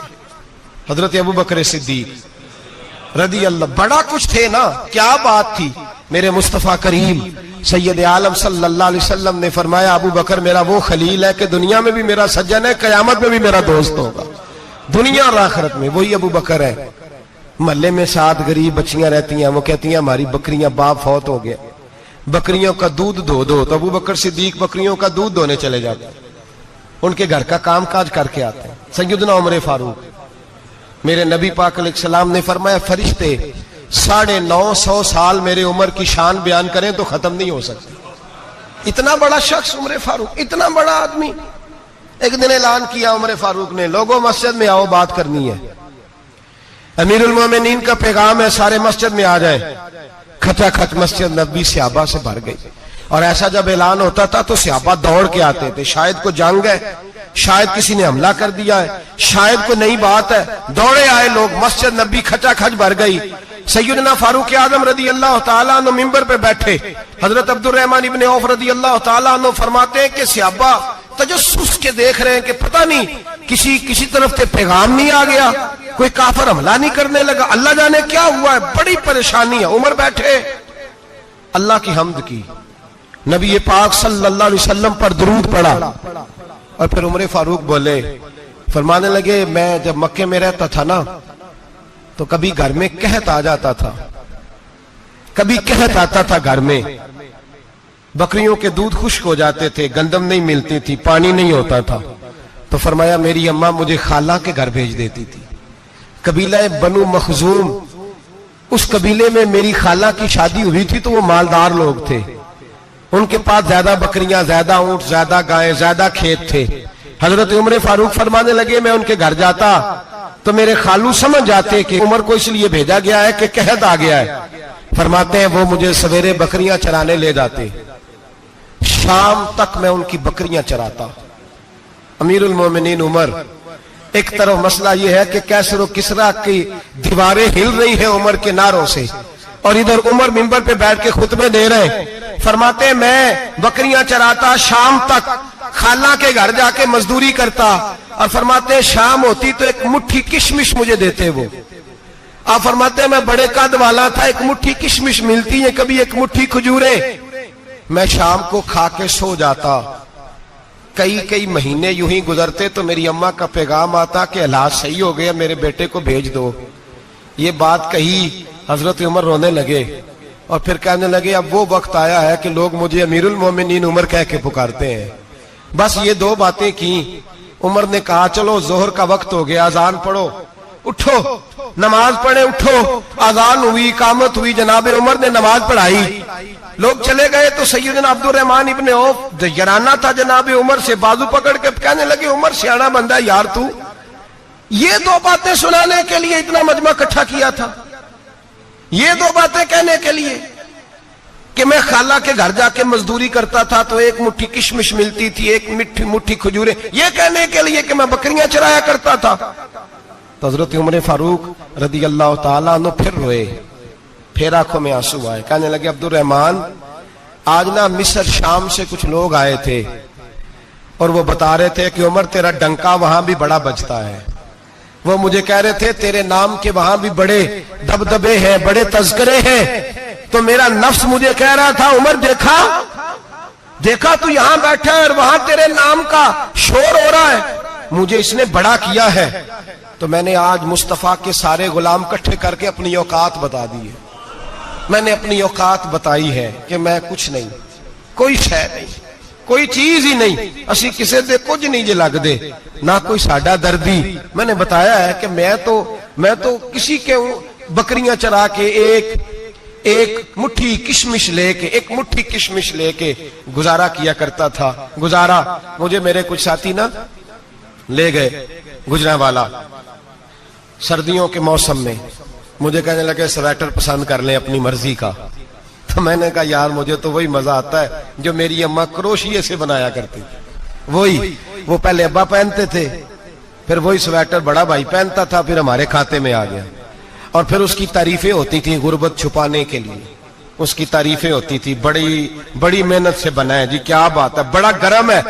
حضرت ابوبکر صدیق رضی اللہ, بڑا کچھ تھے نا, کیا بات تھی. میرے مصطفیٰ کریم سید عالم صلی اللہ علیہ وسلم نے فرمایا ابو بکر میرا وہ خلیل ہے کہ دنیا میں بھی میرا سجن ہے, قیامت میں بھی میرا دوست ہوگا. دنیا اور آخرت میں وہی ابو بکر ہے. محلے میں 7 غریب بچیاں رہتی ہیں, وہ کہتی ہیں ہماری بکریاں, باپ فوت ہو گیا, بکریوں کا دودھ دھو دو. تو ابو بکر صدیق بکریوں کا دودھ دھونے چلے جاتے ہیں, ان کے گھر کا کام کاج کر کے آتے ہیں. سیدنا عمر فاروق, میرے نبی پاک علیہ السلام نے فرمایا فرشتے 950 سال میرے عمر کی شان بیان کریں تو ختم نہیں ہو سکتی. اتنا بڑا شخص عمر فاروق, اتنا بڑا آدمی. ایک دن اعلان کیا عمر فاروق نے, لوگوں مسجد میں آؤ, بات کرنی ہے. امیر المومنین کا پیغام ہے, سارے مسجد میں آ جائیں. کھچا کھچ مسجد نبی صحابہ سے بھر گئی, اور ایسا جب اعلان ہوتا تھا تو صحابہ دوڑ کے آتے تھے. شاید کو جنگ ہے, شاید کسی نے حملہ کر دیا ہے, شاید کو نئی بات ہے. دوڑے آئے لوگ, مسجد نبی کھچا کھچ بھر گئی. سیدنا فاروق اعظم رضی اللہ تعالیٰ عنہ منبر پہ بیٹھے. حضرت عبد الرحمن ابن عوف رضی اللہ تعالیٰ عنہ فرماتے ہیں کہ صحابہ تجسس کے دیکھ رہے ہیں کہ پتہ نہیں کسی طرف سے پیغام نہیں آ گیا, کوئی کافر حملہ نہیں کرنے لگا, اللہ جانے کیا ہوا ہے, بڑی پریشانی ہے. عمر بیٹھے, اللہ کی حمد کی, نبی پاک صلی اللہ علیہ وسلم پر درود پڑا اور پھر عمر فاروق بولے، فرمانے لگے میں جب مکے میں رہتا تھا نا تو کبھی گھر میں قحط آ جاتا تھا، کبھی قحط آتا تھا گھر میں، بکریوں کے دودھ خشک ہو جاتے تھے، گندم نہیں ملتی تھی، پانی نہیں ہوتا تھا، تو فرمایا میری اماں مجھے خالہ کے گھر بھیج دیتی تھی۔ قبیلہ بنو مخزوم، اس قبیلے میں میری خالہ کی شادی ہوئی تھی تو وہ مالدار لوگ تھے، ان کے پاس زیادہ بکریاں، زیادہ اونٹ، زیادہ گائیں، زیادہ کھیت تھے۔ حضرت عمر فاروق فرمانے لگے میں ان کے گھر جاتا تو میرے خالو سمجھ جاتے کہ عمر کو اس لیے بھیجا گیا ہے کہ قحط آ گیا ہے، فرماتے ہیں وہ مجھے سویرے بکریاں چرانے لے جاتے، شام تک میں ان کی بکریاں چراتا۔ امیر المومنین عمر، ایک طرف مسئلہ یہ ہے کہ کیسر و کسرا کی دیواریں ہل رہی ہیں عمر کے نعروں سے، اور ادھر عمر منبر پہ بیٹھ کے خطبے دے رہے ہیں، فرماتے ہیں میں بکریاں چراتا، شام تک خالہ کے گھر جا کے مزدوری کرتا، اور فرماتے ہیں شام ہوتی تو ایک مٹھی کشمش مجھے دیتے وہ۔ آپ فرماتے ہیں میں بڑے قد والا تھا، ایک مٹھی کشمش ملتی ہے، کبھی ایک مٹھی کھجوریں، میں شام کو کھا کے سو جاتا۔ کئی مہینے یوں ہی گزرتے تو میری اماں کا پیغام آتا کہ حالات صحیح ہو گیا، میرے بیٹے کو بھیج دو۔ یہ بات کہی، حضرت عمر رونے لگے اور پھر کہنے لگے اب وہ وقت آیا ہے کہ لوگ مجھے امیر المومنین عمر کہہ کے پکارتے ہیں۔ بس یہ دو باتیں کی، عمر نے کہا چلو ظہر کا وقت ہو گیا، اذان پڑھو، اٹھو نماز پڑھے، اٹھو۔ اذان ہوئی، اقامت ہوئی، جناب عمر نے نماز پڑھائی، لوگ چلے گئے تو سیدنا عبد الرحمن ابن عوف یارانہ تھا جناب عمر سے، بازو پکڑ کے کہنے لگے عمر سیاڑا بندہ یار تو یہ دو باتیں سنانے کے لیے اتنا مجمع اکٹھا کیا تھا، یہ دو باتیں کہنے کے لیے کہ میں خالہ کے گھر جا کے مزدوری کرتا تھا تو ایک مٹھی کشمش ملتی تھی، ایک مٹھی کھجوریں، یہ کہنے کے لیے کہ میں بکریاں چرایا کرتا تھا۔ تو حضرت عمر فاروق رضی اللہ تعالیٰ عنہ پھر روئے، پھر آنکھوں میں آنسو آئے، کہنے لگے عبد الرحمن آج نا مصر شام سے کچھ لوگ آئے تھے اور وہ بتا رہے تھے کہ عمر تیرا ڈنکا وہاں بھی بڑا بجتا ہے، وہ مجھے کہہ رہے تھے تیرے نام کے وہاں بھی بڑے دبدبے ہیں، بڑے تذکرے ہیں، تو میرا نفس مجھے کہہ رہا تھا عمر دیکھا تو یہاں بیٹھا ہے اور وہاں تیرے نام کا شور ہو رہا ہے، مجھے اس نے بڑا کیا ہے، تو میں نے آج مصطفیٰ کے سارے غلام کٹھے کر کے اپنی اوقات بتا دی ہے، میں نے اپنی اوقات بتائی ہے کہ میں کچھ نہیں، کوئی شے نہیں، کوئی چیز ہی نہیں، اسی کسے دے کچھ نہیں جے لگ دے، نہ کوئی ساڈا دردی۔ میں نے بتایا ہے کہ میں تو کسی کے بکریاں چرا کے ایک مٹھی کشمش لے کے گزارا کیا کرتا تھا۔ گزارا مجھے میرے کچھ ساتھی نا لے گئے گجرانوالا سردیوں کے موسم میں، مجھے کہنے لگے سویٹر پسند کر لیں اپنی مرضی کا، تو میں نے کہا یار مجھے تو وہی مزہ آتا ہے جو میری اماں کروشیے سے بنایا کرتی تھی، وہی وہ پہلے ابا پہنتے تھے، پھر وہی سویٹر بڑا بھائی پہنتا تھا، پھر ہمارے کھاتے میں آ گیا، اور پھر اس کی تعریفیں ہوتی تھی غربت چھپانے کے لیے، اس کی تعریفیں ہوتی تھی بڑی محنت سے بنا ہے جی، کیا بات ہے، بڑا گرم ہے،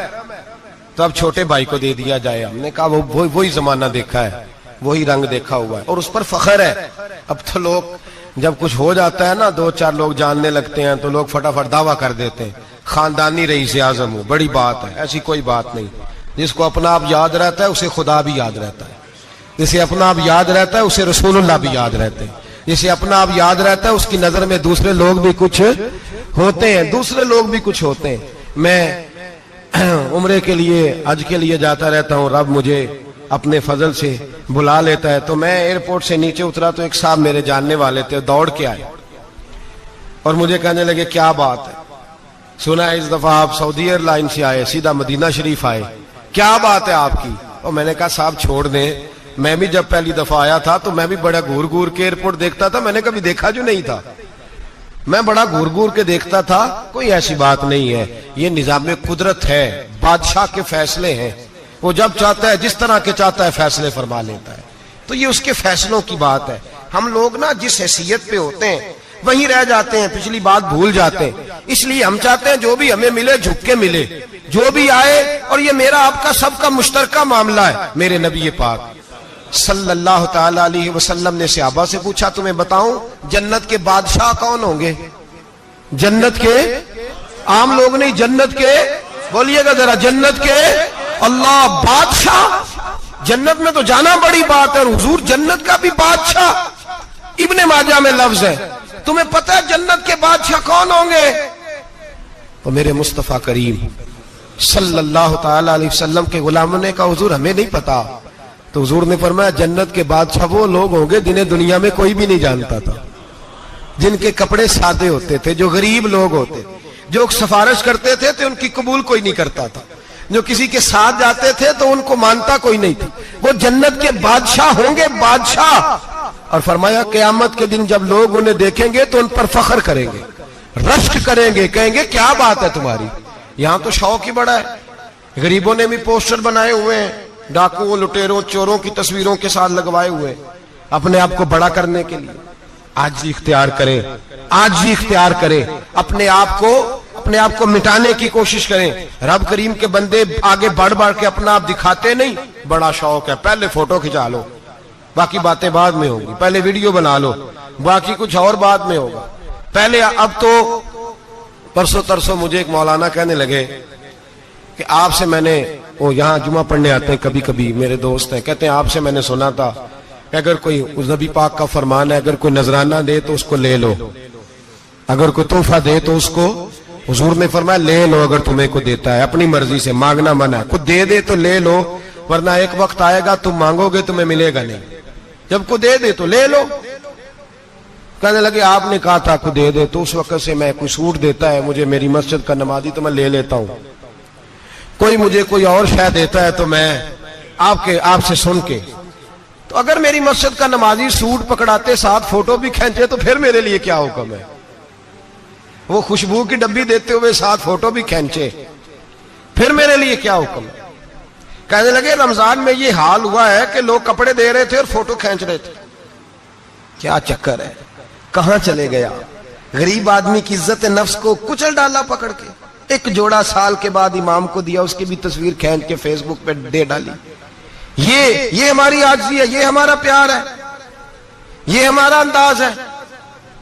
تو اب چھوٹے بھائی کو دے دیا جائے۔ ہم نے کہا وہی زمانہ دیکھا ہے، وہی رنگ دیکھا ہوا ہے، اور اس پر فخر ہے۔ اب تو لوگ جب کچھ ہو جاتا ہے نا، دو چار لوگ جاننے لگتے ہیں تو لوگ فٹافٹ دعویٰ کر دیتے ہیں خاندانی رئیس اعظم ہو، بڑی بات ہے، ایسی کوئی بات نہیں۔ جس کو اپنا آپ یاد رہتا ہے اسے خدا بھی یاد رہتا ہے، جسے اپنا آپ یاد رہتا ہے اسے رسول اللہ بھی یاد رہتے ہیں، جسے اپنا آپ یاد رہتا ہے اس کی نظر میں دوسرے لوگ بھی کچھ ہوتے ہیں۔ میں عمرے کے لیے، حج کے لیے جاتا رہتا ہوں، رب مجھے اپنے فضل سے بلا لیتا ہے۔ تو میں ایئرپورٹ سے نیچے اترا تو ایک صاحب میرے جاننے والے تھے، دوڑ کے آئے اور مجھے کہنے لگے کیا بات ہے، سنا ہے اس دفعہ آپ سعودی ایئر لائن سے آئے، سیدھا مدینہ شریف آئے، کیا بات ہے آپ کی؟ اور میں نے کہا صاحب چھوڑ دیں، میں بھی جب پہلی دفعہ آیا تھا تو میں بھی بڑا گور گور کے ایئرپورٹ دیکھتا تھا، میں نے کبھی دیکھا جو نہیں تھا، میں بڑا گور گور کے دیکھتا تھا، کوئی ایسی بات نہیں ہے، یہ نظام قدرت ہے، بادشاہ کے فیصلے ہیں، وہ جب چاہتا ہے جس طرح کے چاہتا ہے فیصلے فرما لیتا ہے، تو یہ اس کے فیصلوں کی بات ہے۔ ہم لوگ نا جس حیثیت پہ ہوتے ہیں وہیں رہ جاتے ہیں، پچھلی بات بھول جاتے ہیں، اس لیے ہم چاہتے ہیں جو بھی ہمیں ملے جھک کے ملے، جو بھی آئے، اور یہ میرا آپ کا سب کا مشترکہ معاملہ ہے۔ میرے نبی پاک صلی اللہ تعالی علیہ وسلم نے صحابہ سے پوچھا تمہیں بتاؤں جنت کے بادشاہ کون ہوں گے؟ جنت کے عام لوگ نہیں، جنت کے، بولیے گا ذرا، جنت کے اللہ بادشاہ. جنت میں تو جانا بڑی بات ہے، اور حضور جنت کا بھی بادشاہ. ابن ماجہ میں لفظ ہے. تمہیں پتہ ہے جنت کے بادشاہ کون ہوں گے؟ تو میرے مصطفیٰ کریم صلی اللہ تعالی علیہ وسلم کے غلاموں نے کہا حضور ہمیں نہیں پتا. تو حضور نے فرمایا جنت کے بادشاہ وہ لوگ ہوں گے جنہیں دنیا میں کوئی بھی نہیں جانتا تھا، جن کے کپڑے سادے ہوتے تھے، جو غریب لوگ ہوتے، جو سفارش کرتے تھے تو ان کی قبول کوئی نہیں کرتا تھا، جو کسی کے ساتھ جاتے تھے تو ان کو مانتا کوئی نہیں تھا. وہ جنت کے بادشاہ ہوں گے، بادشاہ. اور فرمایا قیامت کے دن جب لوگ انہیں دیکھیں گے تو ان پر فخر کریں گے، رشک کریں گے، کہیں گے کیا بات ہے تمہاری. یہاں تو شوق ہی بڑا ہے. غریبوں نے بھی پوسٹر بنائے ہوئے ہیں، ڈاکوؤں، لٹیروں، چوروں کی تصویروں کے ساتھ لگوائے ہوئے، اپنے آپ کو بڑا کرنے کے لیے. آج اختیار کریں، آج اختیار کریں، اپنے آپ کو مٹانے کی کوشش کریں. رب کریم کے بندے آگے بڑھ بڑھ کے اپنا آپ دکھاتے نہیں. بڑا شوق ہے، پہلے فوٹو کھچا لو، باقی باتیں بعد میں ہوں گی. پہلے ویڈیو بنا لو، باقی کچھ اور بعد میں ہوگا. پہلے اب تو پرسوں ترسوں مجھے ایک مولانا کہنے لگے کہ آپ سے میں نے، وہ یہاں جمعہ پڑھنے آتے ہیں کبھی کبھی، میرے دوست ہیں، کہتے ہیں آپ سے میں نے سنا تھا کہ اگر کوئی نبی پاک کا فرمان ہے، اگر کوئی نذرانہ دے تو اس کو لے لو، اگر کوئی تحفہ دے تو اس کو، حضور نے فرمایا لے لو اگر تمہیں کو دیتا ہے، اپنی مرضی سے، مانگنا منع ہے. خود دے دے تو لے لو، ورنہ ایک وقت آئے گا تم مانگو گے تمہیں ملے گا نہیں. جب کو دے دے تو لے لو. کہنے لگے آپ نے کہا تھا کو دے دے، تو اس وقت سے میں کوئی سوٹ دیتا ہے مجھے میری مسجد کا نمازی تو میں لے لیتا ہوں، کوئی مجھے کوئی اور شے دیتا ہے تو میں آپ سے سن کے. تو اگر میری مسجد کا نمازی سوٹ پکڑاتے ساتھ فوٹو بھی کھینچے تو پھر میرے لیے کیا حکم ہے؟ وہ خوشبو کی ڈبی دیتے ہوئے ساتھ فوٹو بھی کھینچے، پھر میرے لیے کیا حکم ہے؟ کہنے لگے رمضان میں یہ حال ہوا ہے کہ لوگ کپڑے دے رہے تھے اور فوٹو کھینچ رہے تھے. کیا چکر ہے، کہاں چلے گیا؟ غریب آدمی کی عزت نفس کو کچل ڈالا پکڑ کے. ایک جوڑا سال کے بعد امام کو دیا، اس کی بھی تصویر کھینچ کے فیس بک پہ دے ڈالی. یہ ہماری عاجزی ہے، یہ ہمارا پیار ہے، یہ ہمارا انداز ہے.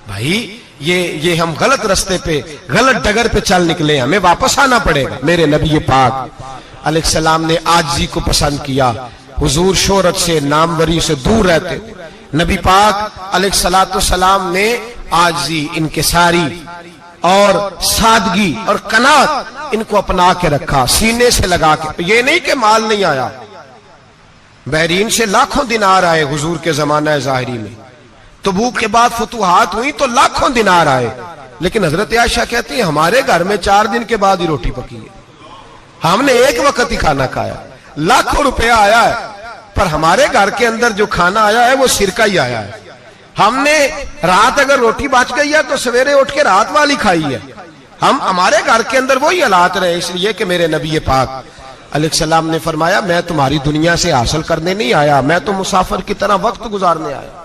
بھائی یہ ہم غلط رستے پہ، غلط ڈگر پہ چل نکلے، ہمیں واپس آنا پڑے گا. میرے نبی پاک علیہ السلام نے عاجزی کو پسند کیا. حضور شہرت سے، ناموری سے دور رہتے. نبی پاک علیہ السلام نے عاجزی، انکساری اور سادگی اور قناعت ان کو اپنا کے رکھا، سینے سے لگا کے. یہ نہیں کہ مال نہیں آیا، بحرین سے لاکھوں دینار آئے حضور کے زمانہ ظاہری میں. تبوک کے بعد فتوحات ہوئی تو لاکھوں دینار آئے، لیکن حضرت عائشہ کہتی ہیں ہمارے گھر میں 4 دن کے بعد ہی روٹی پکی ہے، ہم نے ایک وقت ہی کھانا کھایا. لاکھوں روپیہ آیا ہے پر ہمارے گھر کے اندر جو کھانا آیا ہے وہ سرکہ ہی آیا ہے. ہم نے رات اگر روٹی بچ گئی ہے تو سویرے اٹھ کے رات والی کھائی ہے. ہمارے گھر کے اندر وہی حالات رہے. اس لیے کہ میرے نبی پاک علیہ السلام نے فرمایا میں تمہاری دنیا سے حاصل کرنے نہیں آیا، میں تو مسافر کی طرح وقت گزارنے آیا.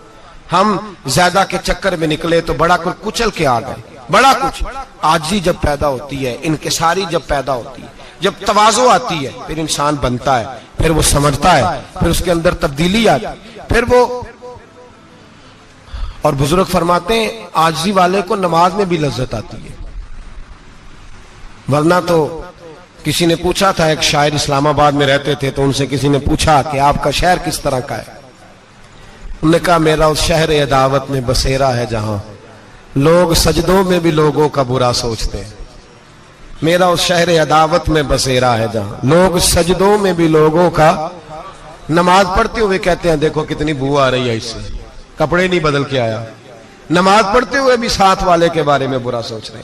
ہم زیادہ کے چکر میں نکلے تو بڑا کچھ کچل کے آ گئے. بڑا کچھ عاجزی جب پیدا ہوتی ہے، انکساری جب پیدا ہوتی ہے، جب تواضع آتی ہے، پھر انسان بنتا ہے، پھر وہ سمجھتا ہے، پھر اس کے اندر تبدیلی آتی، پھر وہ. اور بزرگ فرماتے ہیں عاجزی والے کو نماز میں بھی لذت آتی ہے. ورنہ تو کسی نے پوچھا تھا، ایک شاعر اسلام آباد میں رہتے تھے، تو ان سے کسی نے پوچھا کہ آپ کا شہر کس طرح کا ہے؟ انہوں نے کہا میرا اس شہر عداوت میں بسیرا ہے جہاں لوگ سجدوں میں بھی لوگوں کا برا سوچتے ہیں. میرا اس شہر عداوت میں بسیرا ہے جہاں لوگ سجدوں میں بھی لوگوں کا، نماز پڑھتے ہوئے کہتے ہیں دیکھو کتنی بو آ رہی ہے اس سے، کپڑے نہیں بدل کے آیا، نماز پڑھتے ہوئے بھی ساتھ والے کے بارے میں برا سوچ رہے.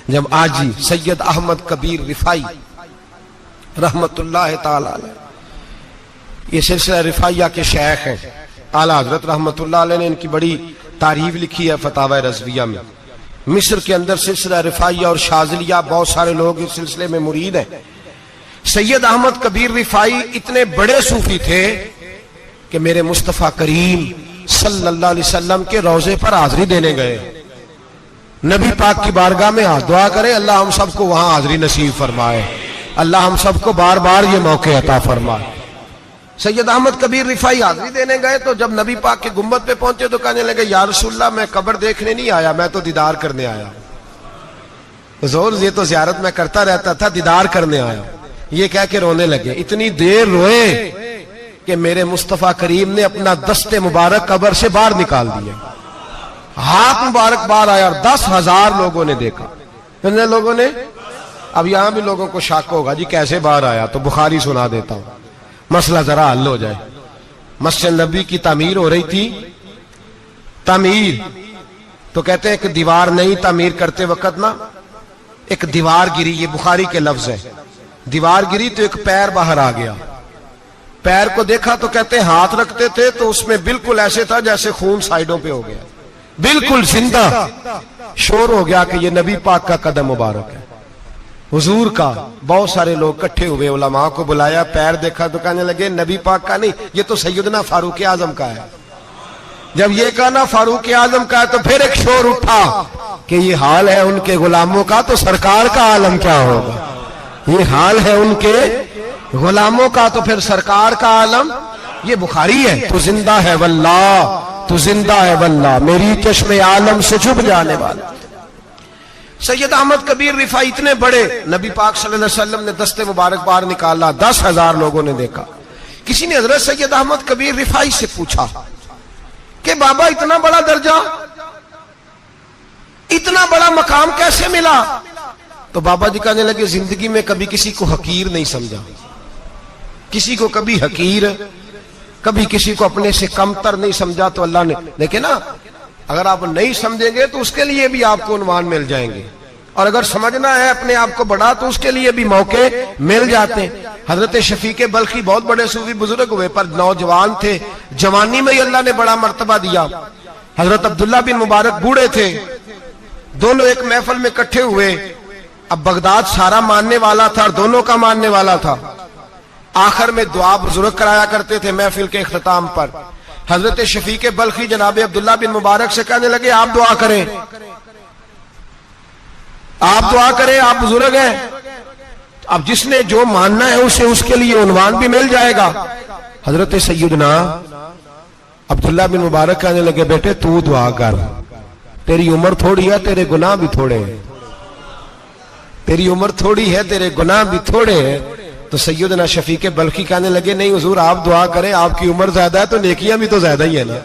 جب آجی سید احمد کبیر رفاعی رحمت اللہ تعالی علیہ، یہ سلسلہ رفاعیہ کے شیخ ہیں، اعلیٰ حضرت رحمت اللہ علیہ نے ان کی بڑی تعریف لکھی ہے فتاوی رضویہ میں. مصر کے اندر سلسلہ رفاعیہ اور شاذلیہ بہت سارے لوگ اس سلسلے میں مرید ہیں. سید احمد کبیر رفاعی اتنے بڑے صوفی تھے کہ میرے مصطفیٰ کریم صلی اللہ علیہ وسلم کے روضے پر حاضری دینے گئے. نبی پاک کی بارگاہ میں ہاتھ دعا کرے اللہ ہم سب کو وہاں حاضری نصیب فرمائے، اللہ ہم سب کو بار بار یہ موقع عطا فرمائے. سید احمد کبیر رفاعی حاضری دینے گئے تو جب نبی پاک کے گنبد پہ پہنچے تو کہنے لگے یا رسول اللہ میں قبر دیکھنے نہیں آیا، میں تو دیدار کرنے آیا. حضور یہ تو زیارت میں کرتا رہتا تھا، دیدار کرنے آیا. یہ کہہ کے رونے لگے. اتنی دیر روئے کہ میرے مصطفیٰ کریم نے اپنا دست مبارک قبر سے باہر نکال دیا. ہاتھ مبارک باہر آیا اور 10,000 لوگوں نے دیکھا. کتنے لوگوں نے؟ اب یہاں بھی لوگوں کو شک ہوگا جی کیسے باہر آیا، تو بخاری سنا دیتا ہوں، مسئلہ ذرا حل ہو جائے. مسجد نبی کی تعمیر ہو رہی تھی. تعمیر تو کہتے ہیں کہ دیوار نہیں، تعمیر کرتے وقت نا ایک دیوار گری. یہ بخاری کے لفظ ہے. دیوار گری تو ایک پیر باہر آ گیا. پیر کو دیکھا تو کہتے ہیں ہاتھ رکھتے تھے تو اس میں بالکل ایسے تھا جیسے خون سائیڈوں پہ ہو گیا، بالکل زندہ. شور ہو گیا کہ یہ نبی پاک کا قدم مبارک ہے، حضور کا. بہت سارے لوگ کٹھے ہوئے، علماء کو بلایا، پیر دیکھا تو کہنے لگے نبی پاک کا نہیں، یہ تو سیدنا فاروق اعظم کا ہے. جب یہ کہا نا فاروق اعظم کا ہے تو پھر ایک شور اٹھا کہ یہ حال ہے ان کے غلاموں کا تو سرکار کا عالم کیا ہوگا. یہ حال ہے ان کے غلاموں کا تو پھر سرکار کا عالم. یہ بخاری ہے. تو زندہ ہے واللہ، تو زندہ ہے واللہ، میری چشم عالم سے چھپ جانے والا. سید احمد کبیر رفاعی اتنے بڑے، نبی پاک صلی اللہ علیہ وسلم نے دست مبارک باہر نکالا، 10,000 لوگوں نے دیکھا. کسی نے حضرت سید احمد کبیر رفاعی سے پوچھا کہ بابا اتنا بڑا درجہ، اتنا بڑا مقام کیسے ملا؟ تو بابا جی کہنے لگے زندگی میں کبھی کسی کو حقیر نہیں سمجھا، کسی کو کبھی حقیر، کبھی کسی کو اپنے سے کمتر نہیں سمجھا. تو اللہ نے دیکھے نا، اگر آپ نہیں سمجھیں گے تو اس کے لیے بھی آپ کو عنوان مل جائیں گے، اور اگر سمجھنا ہے اپنے آپ کو بڑا تو اس کے لیے بھی موقع مل جاتے ہیں. حضرت شفیق بلخی بہت بڑے صوفی بزرگ ہوئے پر نوجوان تھے، جوانی میں ہی اللہ نے بڑا مرتبہ دیا. حضرت عبداللہ بن مبارک بوڑھے تھے، دونوں ایک محفل میں اکٹھے ہوئے. اب بغداد سارا ماننے والا تھا اور دونوں کا ماننے والا تھا. آخر میں دعا بزرگ کرایا کرتے تھے محفل کے اختتام پر. حضرت شفیق بلخی جناب عبداللہ بن مبارک سے کہنے لگے آپ دعا کریں، آپ دعا کریں، آپ بزرگ ہیں. اب جس نے جو ماننا ہے اسے اس کے لیے عنوان بھی مل جائے گا. حضرت سیدنا عبداللہ بن مبارک کہنے لگے بیٹے تو دعا کر، تیری عمر تھوڑی ہے، تیرے گناہ بھی تھوڑے ہیں، تیری عمر تھوڑی ہے، تیرے گناہ بھی تھوڑے ہیں. تو سیدنا شفیق بلخی کہنے لگے نہیں حضور آپ دعا کریں، آپ کی عمر زیادہ ہے تو نیکیاں بھی تو زیادہ ہی ہے نا،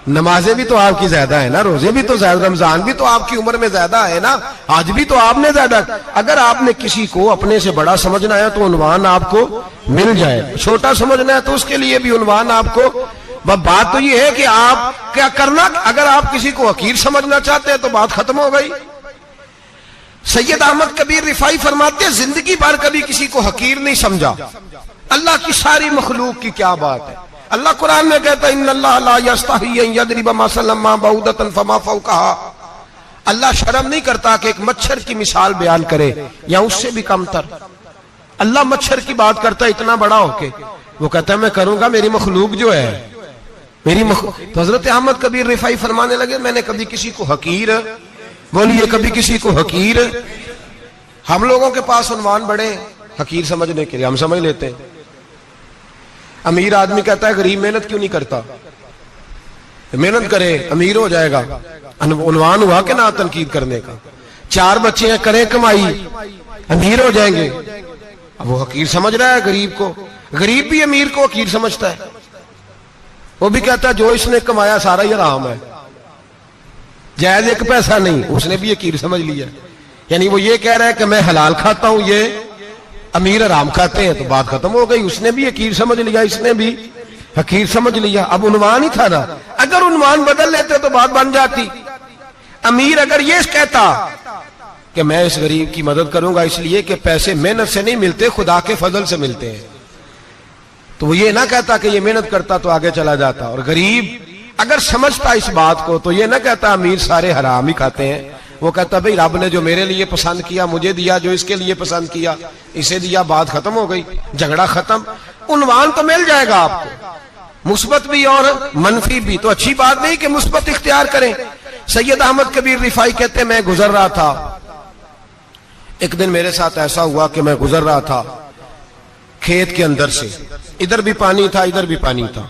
نمازیں بھی تو آپ کی زیادہ ہے نا، روزے بھی تو زیادہ، رمضان بھی تو آپ کی عمر میں زیادہ ہے نا، آج بھی تو آپ نے زیادہ. اگر آپ نے کسی کو اپنے سے بڑا سمجھنا ہے تو عنوان آپ کو مل جائے، چھوٹا سمجھنا ہے تو اس کے لیے بھی عنوان آپ کو. بات تو یہ ہے کہ آپ کیا کرنا. اگر آپ کسی کو حقیر سمجھنا چاہتے ہیں تو بات ختم ہو گئی. سید احمد کبیر رفاعی فرماتے ہیں زندگی بھر کبھی کسی کو حقیر نہیں سمجھا. اللہ کی ساری مخلوق کی کیا بات ہے. اللہ قرآن میں کہتا ہے ان اللہ لا یستحی ان یضرب مثلا ما بعوضۃ فما فوقها. اللہ شرم نہیں کرتا کہ ایک مچھر کی مثال بیان کرے یا اس سے بھی کم تر. اللہ مچھر کی بات کرتا ہے اتنا بڑا ہو کے، وہ کہتا ہے میں کروں گا، میری مخلوق جو ہے میری مخلوق. تو حضرت احمد کبیر رفاعی فرمانے لگے میں نے کبھی کسی کو حقیر، بولیے کبھی کسی کو حقیر. ہم لوگوں کے پاس عنوان بڑے حقیر سمجھنے کے لیے، ہم سمجھ لیتے ہیں. امیر آدمی کہتا ہے غریب محنت کیوں نہیں کرتا، محنت کرے امیر ہو جائے گا. عنوان ہوا کہ نہ تنقید کرنے کا. 4 بچے ہیں کریں کمائی امیر ہو جائیں گے. اب وہ حقیر سمجھ رہا ہے غریب کو. غریب بھی امیر کو حقیر سمجھتا ہے، وہ بھی کہتا ہے جو اس نے کمایا سارا ہی حرام ہے، جائز ایک پیسہ نہیں. اس نے بھی حقیر سمجھ لیا، یعنی وہ یہ کہہ رہا ہے کہ میں حلال کھاتا ہوں، یہ امیر حرام کھاتے ہیں. تو بات ختم ہو گئی. اس نے بھی حقیر سمجھ لیا، اس نے بھی حقیر سمجھ لیا. اب عنوان ہی تھا نا، اگر عنوان بدل لیتے تو بات بن جاتی. امیر اگر یہ کہتا کہ میں اس غریب کی مدد کروں گا اس لیے کہ پیسے محنت سے نہیں ملتے، خدا کے فضل سے ملتے ہیں، تو وہ یہ نہ کہتا کہ یہ محنت کرتا تو آگے چلا جاتا. اور غریب اگر سمجھتا اس بات کو تو یہ نہ کہتا امیر سارے حرام ہی کھاتے ہیں. وہ کہتا بھئی رب نے جو میرے لیے پسند کیا مجھے دیا، جو اس کے لیے پسند کیا اسے دیا. بات ختم ہو گئی، جھگڑا ختم. عنوان تو مل جائے گا آپ کو، مثبت بھی اور منفی بھی. تو اچھی بات نہیں کہ مثبت اختیار کریں. سید احمد کبیر رفاعی کہتے ہیں میں گزر رہا تھا، ایک دن میرے ساتھ ایسا ہوا کہ میں گزر رہا تھا کھیت کے اندر سے، ادھر بھی پانی تھا ادھر بھی پانی تھا.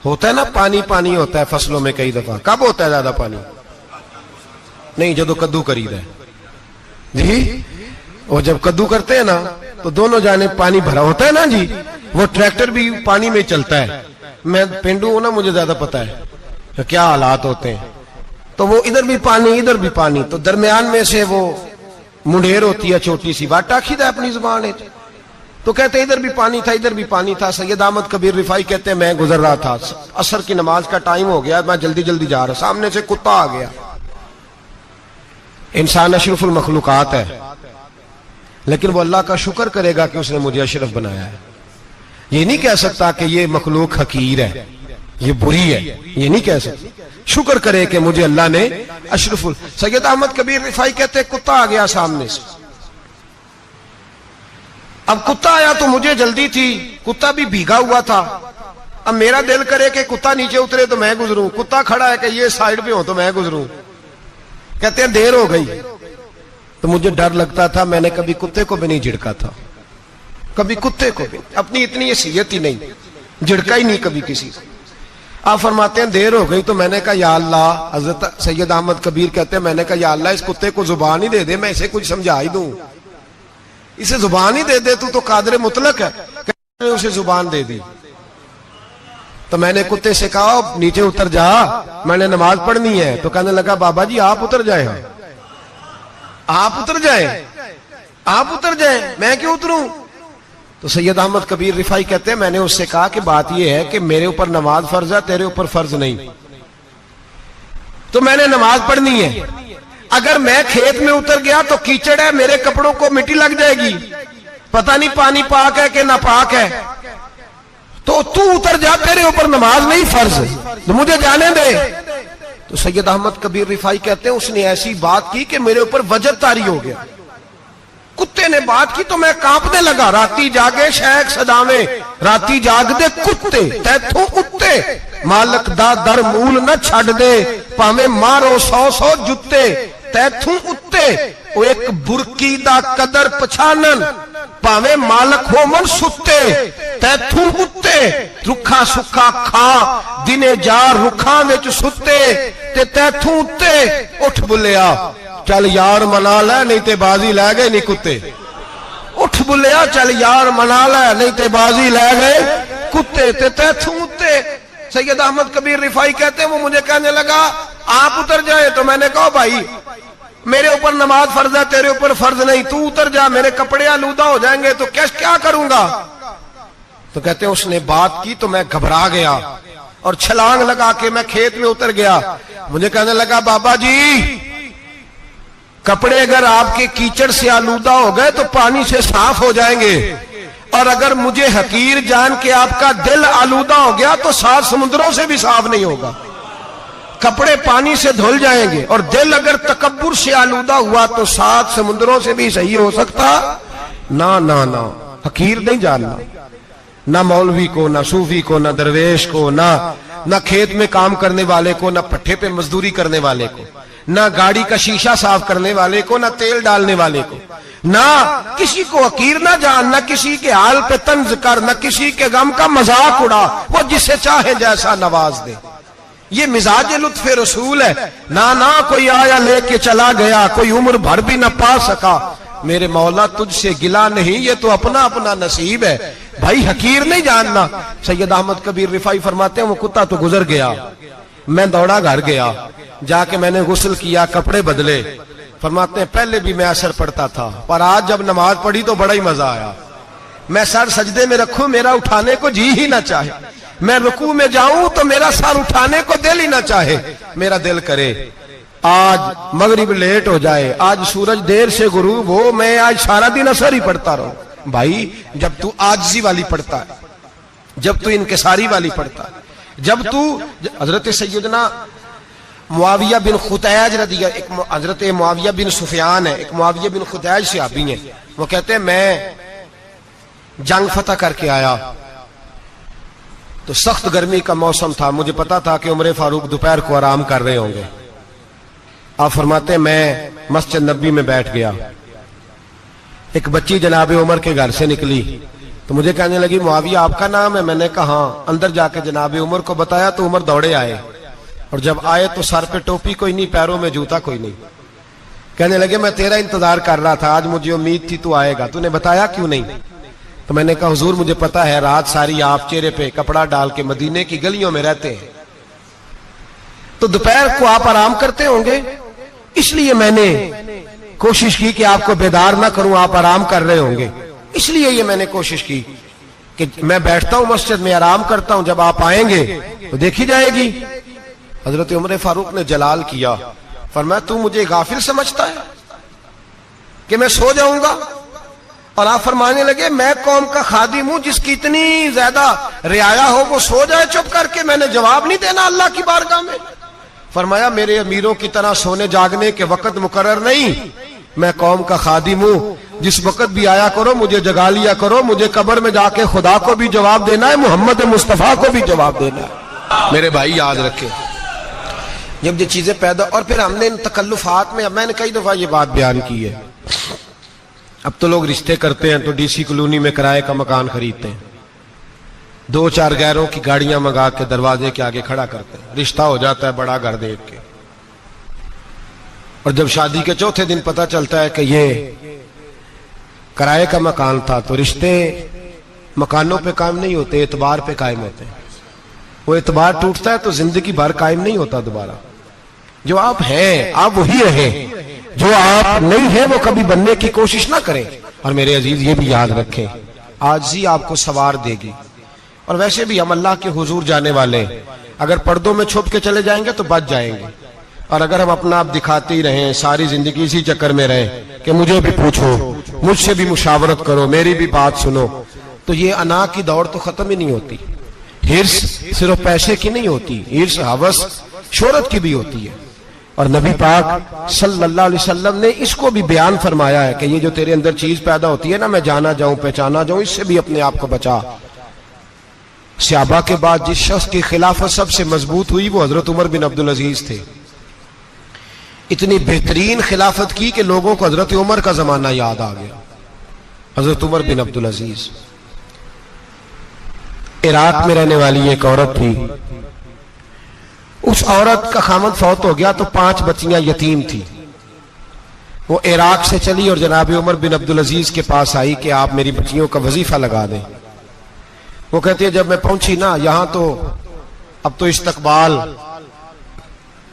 ہوتا ہے نا پانی پانی ہوتا ہے فصلوں میں کئی دفعہ. کب ہوتا ہے زیادہ پانی؟ نہیں جدو کدو کری ہے، جی وہ جب کدو کرتے ہیں نا تو دونوں جانب پانی بھرا ہوتا ہے نا جی, وہ ٹریکٹر بھی پانی میں چلتا ہے. میں پینڈو ہوں نا, مجھے زیادہ پتا ہے کہ کیا حالات ہوتے ہیں. تو وہ ادھر بھی پانی ادھر بھی پانی, تو درمیان میں سے وہ منڈیر ہوتی ہے چھوٹی سی, واٹا کھیدا اپنی زبان ہے. تو کہتے ہیں ادھر بھی پانی تھا ادھر بھی پانی تھا. سید احمد کبیر رفاعی کہتے ہیں میں گزر رہا تھا, عصر کی نماز کا ٹائم ہو گیا, میں جلدی جلدی جا رہا, سامنے سے کتا آ گیا. انسان اشرف المخلوقات ہے, لیکن وہ اللہ کا شکر کرے گا کہ اس نے مجھے اشرف بنایا ہے. یہ نہیں کہہ سکتا کہ یہ مخلوق حقیر ہے, یہ بری ہے, یہ نہیں کہہ سکتا. شکر کرے کہ مجھے اللہ نے اشرف. سید احمد کبیر رفاعی کہتے ہیں کتا آ گیا سامنے سے. اب کتا آیا تو مجھے جلدی تھی, کتا بھی بھیگا ہوا تھا. اب میرا دل کرے کہ کتا نیچے اترے تو میں گزروں, کتا کھڑا ہے کہ یہ سائیڈ پہ ہو تو میں گزروں. کہتے ہیں دیر ہو گئی تو مجھے ڈر لگتا تھا, میں نے کبھی کتے کو بھی نہیں جھڑکا تھا, کبھی کتے کو بھی, اپنی اتنی حیثیت ہی نہیں, جھڑکا ہی نہیں کبھی کسی کو. آپ فرماتے ہیں دیر ہو گئی تو میں نے کہا یا اللہ, حضرت سید احمد کبیر کہتے ہیں میں نے کہا یا اللہ اس کتے کو زبان ہی دے دے, میں اسے کچھ سمجھا ہی دوں, اسے زبان ہی دے دے, تو قادر مطلق ہے. کہ اسے زبان دے دی. تو میں نے کتے سے کہا نیچے اتر جا, میں نے نماز پڑھنی ہے. تو کہنے لگا بابا جی آپ اتر جائیں, آپ اتر جائیں, آپ اتر جائیں, میں کیوں اتروں. تو سید احمد کبیر رفاعی کہتے ہیں میں نے اس سے کہا کہ بات یہ ہے کہ میرے اوپر نماز فرض ہے, تیرے اوپر فرض نہیں, تو میں نے نماز پڑھنی ہے. اگر میں کھیت میں اتر گیا تو کیچڑ ہے, میرے کپڑوں کو مٹی لگ جائے گی, پتہ نہیں پانی پاک ہے کہ ناپاک ہے. تو اتر جا, تیرے اوپر نماز نہیں فرض, تو مجھے جانے دے. تو سید احمد کبیر رفاعی کہتے ہیں اس نے ایسی بات کی کہ میرے اوپر وجد طاری ہو گیا. کتے نے بات کی تو میں کانپنے لگا. راتی جاگے شیخ صداویں, راتی جاگ دے کتے, تیتھوں کتے مالک دا در مول نہ چھڑ دے, پاویں مارو 100 جتے, تیتھوں اتے او ایک برکی دا قدر پچھانن, پاویں مالک ہو من ستے, تیتھوں اتے رکھا سکھا کھا دنے جار رکھاں وچ ستے, تے تیتھوں اتے اٹھ بلیا چل یار منا لے نہیں تے بازی لے گئے نہیں کتے, اٹھ بلیا چل یار منا لے نہیں تے بازی لے گئے کتے, تے تیتھوں اتے. سید احمد کبیر رفاعی کہتے ہیں وہ مجھے کہنے لگا آپ اتر جائے. تو میں نے کہا بھائی میرے اوپر نماز فرض ہے, تیرے اوپر فرض نہیں, تو اتر جا, میرے کپڑے آلودہ ہو جائیں گے تو کیا کروں گا. تو کہتے ہیں اس نے بات کی تو میں گھبرا گیا اور چھلانگ لگا کے میں کھیت میں اتر گیا. مجھے کہنے لگا بابا جی کپڑے اگر آپ کے کیچڑ سے آلودہ ہو گئے تو پانی سے صاف ہو جائیں گے, اور اگر مجھے حقیر جان کے آپ کا دل آلودہ ہو گیا تو 7 سمندروں سے بھی صاف نہیں ہوگا. کپڑے پانی سے دھل جائیں گے, اور دل اگر تکبر سے آلودہ ہوا تو 7 سمندروں سے بھی صحیح ہو سکتا نہ. حقیر نہیں جاننا, نہ مولوی کو, نہ صوفی کو, نہ درویش کو, نہ کھیت میں کام کرنے والے کو, نہ پٹھے پہ مزدوری کرنے والے کو, نہ گاڑی کا شیشہ صاف کرنے والے کو, نہ تیل ڈالنے والے کو, نہ کسی کو حقیر نہ جان, نہ کسی کے حال پہ طنز کر, نہ کسی کے غم کا مذاق اڑا, وہ جسے چاہے جیسا نواز دے. یہ مزاج لطف رسول ہے. نہ کوئی آیا لے کے چلا گیا, کوئی عمر بھر بھی نہ پا سکا, میرے مولا تجھ سے گلا نہیں, یہ تو اپنا اپنا نصیب ہے. بھائی حقیر نہیں جاننا. سید احمد کبیر رفاعی فرماتے ہیں وہ کتا تو گزر گیا, میں دوڑا گھر گیا, جا کے میں نے غسل کیا, کپڑے بدلے. فرماتے ہیں پہلے بھی میں اثر پڑتا تھا, پر آج جب نماز پڑھی تو بڑا ہی مزہ آیا. میں سر سجدے میں رکھوں میرا اٹھانے کو جی ہی نہ چاہے, میں رکوع میں جاؤں تو میرا سر اٹھانے کو دل ہی نہ چاہے. میرا دل کرے آج مغرب لیٹ ہو جائے, آج سورج دیر سے غروب ہو, میں آج سارا دن اثر ہی پڑھتا رہوں. بھائی جب تو عاجزی والی پڑھتا ہے, جب تو انکساری والی پڑھتا ہے, جب تو حضرت سیدنا معاویہ بن خطیج رضی اللہ, حضرت معاویہ بن سفیان ہے, ایک معاویہ بن خطیج صحابی ہیں, وہ کہتے ہیں میں جنگ فتح کر کے آیا تو سخت گرمی کا موسم تھا, مجھے پتا تھا کہ عمر فاروق دوپہر کو آرام کر رہے ہوں گے. آپ فرماتے ہیں میں مسجد نبی میں بیٹھ گیا, ایک بچی جناب عمر کے گھر سے نکلی تو مجھے کہنے لگی معاویہ آپ کا نام ہے؟ میں نے کہا ہاں. اندر جا کے جناب عمر کو بتایا تو عمر دوڑے آئے, اور جب آئے تو سر پہ ٹوپی کوئی نہیں, پیروں میں جوتا کوئی نہیں. کہنے لگے میں تیرا انتظار کر رہا تھا, آج مجھے امید تھی تو آئے گا, تو نے بتایا کیوں نہیں؟ تو میں نے کہا حضور مجھے پتا ہے رات ساری آپ چہرے پہ کپڑا ڈال کے مدینے کی گلیوں میں رہتے ہیں, تو دوپہر کو آپ آرام کرتے ہوں گے, اس لیے میں نے کوشش کی کہ آپ کو بیدار نہ کروں, آپ آرام کر رہے ہوں گے, اس لیے یہ میں نے کوشش کی کہ میں بیٹھتا ہوں مسجد میں آرام کرتا ہوں, جب آپ آئیں گے تو دیکھی جائے گی. حضرت عمر فاروق نے جلال کیا, فرمایا تو مجھے غافل سمجھتا ہے کہ میں سو جاؤں گا؟ اور آپ فرمانے لگے میں قوم کا خادم ہوں, جس کی اتنی زیادہ رعایا ہو وہ سو جائے چپ کر کے, میں نے جواب نہیں دینا اللہ کی بارگاہ میں؟ فرمایا میرے امیروں کی طرح سونے جاگنے کے وقت مقرر نہیں, میں قوم کا خادم ہوں, جس وقت بھی آیا کرو مجھے جگا لیا کرو, مجھے قبر میں جا کے خدا کو بھی جواب دینا ہے, محمد مصطفیٰ کو بھی جواب دینا ہے. میرے بھائی یاد رکھیں, جب یہ چیزیں پیدا, اور پھر ہم نے ان تکلفات میں, میں نے کئی دفعہ یہ بات بیان کی ہے, اب تو لوگ رشتے کرتے ہیں تو ڈی سی کالونی میں کرائے کا مکان خریدتے ہیں, 2-4 غیروں کی گاڑیاں منگا کے دروازے کے آگے کھڑا کرتے ہیں, رشتہ ہو جاتا ہے بڑا گھر دیکھ کے, اور جب شادی کے چوتھے دن پتہ چلتا ہے کہ یہ کرائے کا مکان تھا, تو رشتے مکانوں پہ قائم نہیں ہوتے, اعتبار پہ قائم ہوتے ہیں. وہ اعتبار ٹوٹتا ہے تو زندگی بھر قائم نہیں ہوتا دوبارہ. جو آپ ہیں آپ وہی رہیں, جو آپ نہیں ہیں وہ کبھی بننے کی کوشش نہ کریں. اور میرے عزیز یہ بھی یاد رکھیں, عاجزی آپ کو سوار دے گی, اور ویسے بھی ہم اللہ کے حضور جانے والے, اگر پردوں میں چھپ کے چلے جائیں گے تو بچ جائیں گے, اور اگر ہم اپنا آپ دکھاتے ہی رہیں, ساری زندگی اسی چکر میں رہیں کہ مجھے بھی پوچھو, مجھ سے بھی مشاورت کرو, میری بھی بات سنو, تو یہ انا کی دوڑ تو ختم ہی نہیں ہوتی. ہرس صرف پیسے کی نہیں ہوتی, ہرس ہوس شہرت کی بھی ہوتی ہے. اور نبی پاک صلی اللہ علیہ وسلم نے اس کو بھی بیان فرمایا ہے کہ یہ جو تیرے اندر چیز پیدا ہوتی ہے نا, میں جانا جاؤں پہچانا جاؤں, اس سے بھی اپنے آپ کو بچا. صحابہ کے بعد جس شخص کی خلافت سب سے مضبوط ہوئی وہ حضرت عمر بن عبدالعزیز تھے. اتنی بہترین خلافت کی کہ لوگوں کو حضرت عمر کا زمانہ یاد آ گیا. حضرت عمر بن عبدالعزیز عراق میں رہنے والی ایک عورت تھی, اس عورت کا خامد فوت ہو گیا تو 5 بچیاں یتیم تھی. وہ عراق سے چلی اور جناب عمر بن عبدالعزیز کے پاس آئی کہ آپ میری بچیوں کا وظیفہ لگا دیں. وہ کہتی ہے جب میں پہنچی نا یہاں تو اب تو استقبال,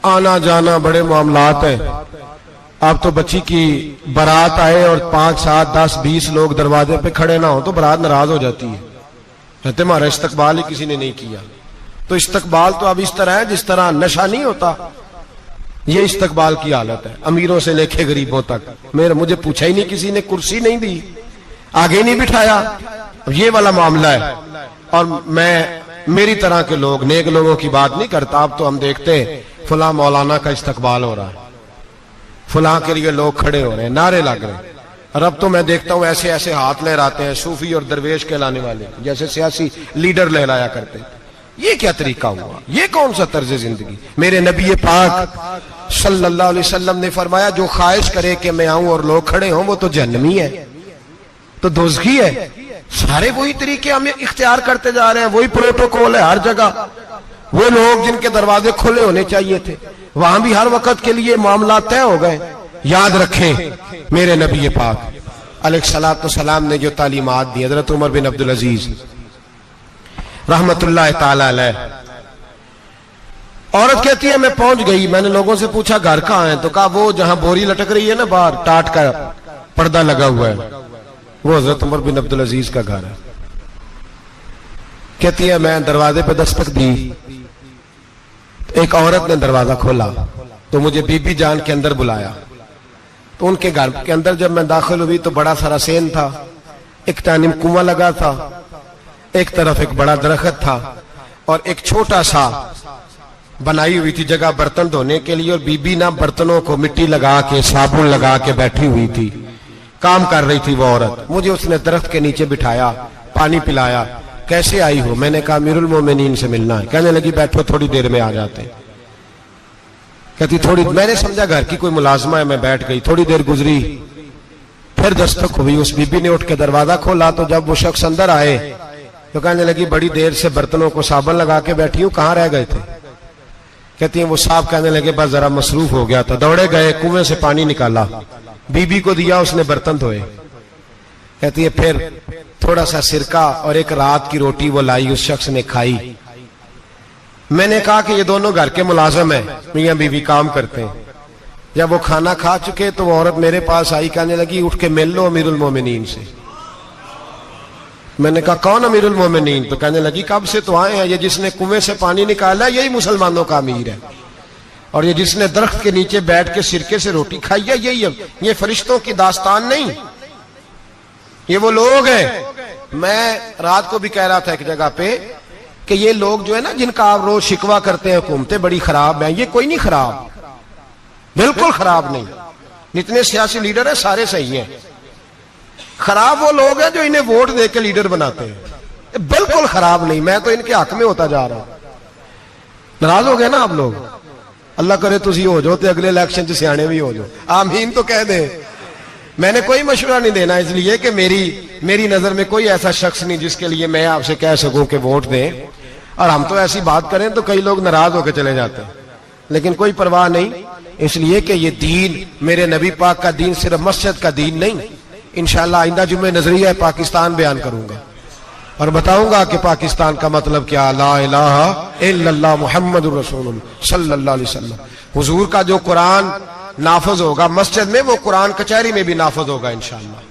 آنا جانا بڑے معاملات ہیں, اب تو بچی کی برات آئے اور 5, 7, 10, 20 لوگ دروازے پہ کھڑے نہ ہوں تو برات ناراض ہو جاتی ہے, کہتے ہمارا استقبال ہی کسی نے نہیں کیا. تو استقبال تو اب اس طرح ہے جس طرح نشہ نہیں ہوتا, یہ استقبال کی حالت ہے, امیروں سے لے کے غریبوں تک. مجھے پوچھا ہی نہیں کسی نے, کرسی نہیں دی, آگے نہیں بٹھایا, یہ والا معاملہ ہے. اور میں میری طرح کے لوگ, نیک لوگوں کی بات نہیں کرتا. اب تو ہم دیکھتے ہیں فلاں مولانا کا استقبال ہو رہا ہے, فلاں کے لیے لوگ کھڑے ہو رہے ہیں, نعرے لگ رہے ہیں, اور اب تو میں دیکھتا ہوں ایسے ایسے ہاتھ لہراتے ہیں صوفی اور درویش کہلانے والے, جیسے سیاسی لیڈر لہرایا کرتے. یہ کیا طریقہ ہوا, یہ کون سا طرز زندگی؟ میرے نبی پاک صلی اللہ علیہ وسلم نے فرمایا جو خواہش کرے کہ میں آؤں اور لوگ کھڑے ہوں وہ تو جہنمی ہے, تو دوزخی ہے. سارے وہی طریقے ہم اختیار کرتے جا رہے ہیں, وہی پروٹوکول ہے ہر جگہ. وہ لوگ جن کے دروازے کھلے ہونے چاہیے تھے وہاں بھی ہر وقت کے لیے معاملات طے ہو گئے. یاد رکھیں میرے نبی پاک علیہ الصلوۃ والسلام نے جو تعلیمات دی, حضرت عمر بن عبدالعزیز رحمت اللہ تعالی علیہ, عورت کہتی ہے میں پہنچ گئی, میں نے لوگوں سے پوچھا گھر کہاں ہے, تو کہا وہ جہاں بوری لٹک رہی ہے نا باہر, ٹاٹ کا پردہ لگا ہوا ہے, وہ حضرت عمر بن عبدالعزیز کا گھر ہے. کہتی ہے میں دروازے پہ دستک دی, ایک عورت نے دروازہ کھولا تو مجھے بی بی جان کے اندر بلایا. تو ان کے گھر کے اندر جب میں داخل ہوئی تو بڑا سارا سین تھا, ایک جانب کنواں لگا تھا, ایک طرف ایک بڑا درخت تھا, اور ایک چھوٹا سا بنائی ہوئی تھی جگہ برتن دھونے کے لیے, اور بی بی نہ برتنوں کو مٹی لگا کے صابن لگا کے بیٹھی ہوئی تھی, کام کر رہی تھی وہ عورت. مجھے اس نے درخت کے نیچے بٹھایا, پانی پلایا. کیسے آئی ہو؟ میں نے کہا امیر المومنین سے ملنا ہے. کہنے لگی بیٹھو تھوڑی دیر میں آ جاتے ہیں. کہتی تھوڑی, میں نے سمجھا گھر کی کوئی ملازمہ ہے, میں بیٹھ گئی. تھوڑی دیر گزری, پھر دستک ہوئی, اس بی بی نے اٹھ کے دروازہ کھولا. تو جب وہ شخص اندر آئے تو کہنے لگی بڑی دیر سے برتنوں کو صابن لگا کے بیٹھی ہوں, کہاں رہ گئے تھے؟ کہتی ہیں وہ صاحب کہنے لگے بس ذرا مصروف ہو گیا تھا، دوڑے گئے کنویں سے پانی نکالا، بی بی کو دیا، اس نے برتن دھوئے۔ کہتی ہے پھر تھوڑا سا سرکہ اور ایک رات کی روٹی وہ لائی، اس شخص نے کھائی۔ میں نے کہا کہ یہ دونوں گھر کے ملازم ہیں، میاں بیوی کام کرتے ہیں۔ جب وہ کھانا کھا چکے تو وہ عورت میرے پاس آئی، کہنے لگی اٹھ کے مل لو امیر المومنین سے۔ میں نے کہا کون امیر المومنین؟ تو کہنے لگی کب سے تو آئے ہیں، یہ جس نے کنویں سے پانی نکالا یہی مسلمانوں کا امیر ہے، اور یہ جس نے درخت کے نیچے بیٹھ کے سرکے سے روٹی کھائی ہے یہی ہے۔ یہ فرشتوں کی داستان نہیں، یہ وہ لوگ ہیں۔ میں رات کو بھی کہہ رہا تھا ایک جگہ پہ کہ یہ لوگ جو ہے نا جن کا آپ روز شکوہ کرتے ہیں حکومتیں بڑی خراب ہیں، یہ کوئی نہیں خراب، بالکل خراب نہیں۔ جتنے سیاسی لیڈر ہیں سارے صحیح ہیں، خراب وہ لوگ ہیں جو انہیں ووٹ دے کے لیڈر بناتے ہیں، بالکل خراب نہیں۔ میں تو ان کے حق میں ہوتا جا رہا ہوں۔ ناراض ہو گئے نا آپ لوگ؟ اللہ کرے تسی ہو جاؤ تے اگلے الیکشن سے سیانے بھی ہو جاؤ، آمین تو کہہ دیں۔ میں نے کوئی مشورہ نہیں دینا، اس لیے کہ میری نظر میں کوئی ایسا شخص نہیں جس کے لیے میں آپ سے کہہ سکوں کہ ووٹ دیں، اور ہم تو ایسی بات کریں تو کئی لوگ ناراض ہو کے چلے جاتے ہیں، لیکن کوئی پرواہ نہیں، اس لیے کہ یہ دین میرے نبی پاک کا دین صرف مسجد کا دین نہیں۔ انشاءاللہ آئندہ جمعہ نظریہ پاکستان بیان کروں گا اور بتاؤں گا کہ پاکستان کا مطلب کیا، لا الہ الا اللہ محمد الرسول اللہ صلی اللہ علیہ وسلم۔ حضور کا جو قرآن نافذ ہوگا مسجد میں، وہ قرآن کچہری میں بھی نافذ ہوگا انشاءاللہ،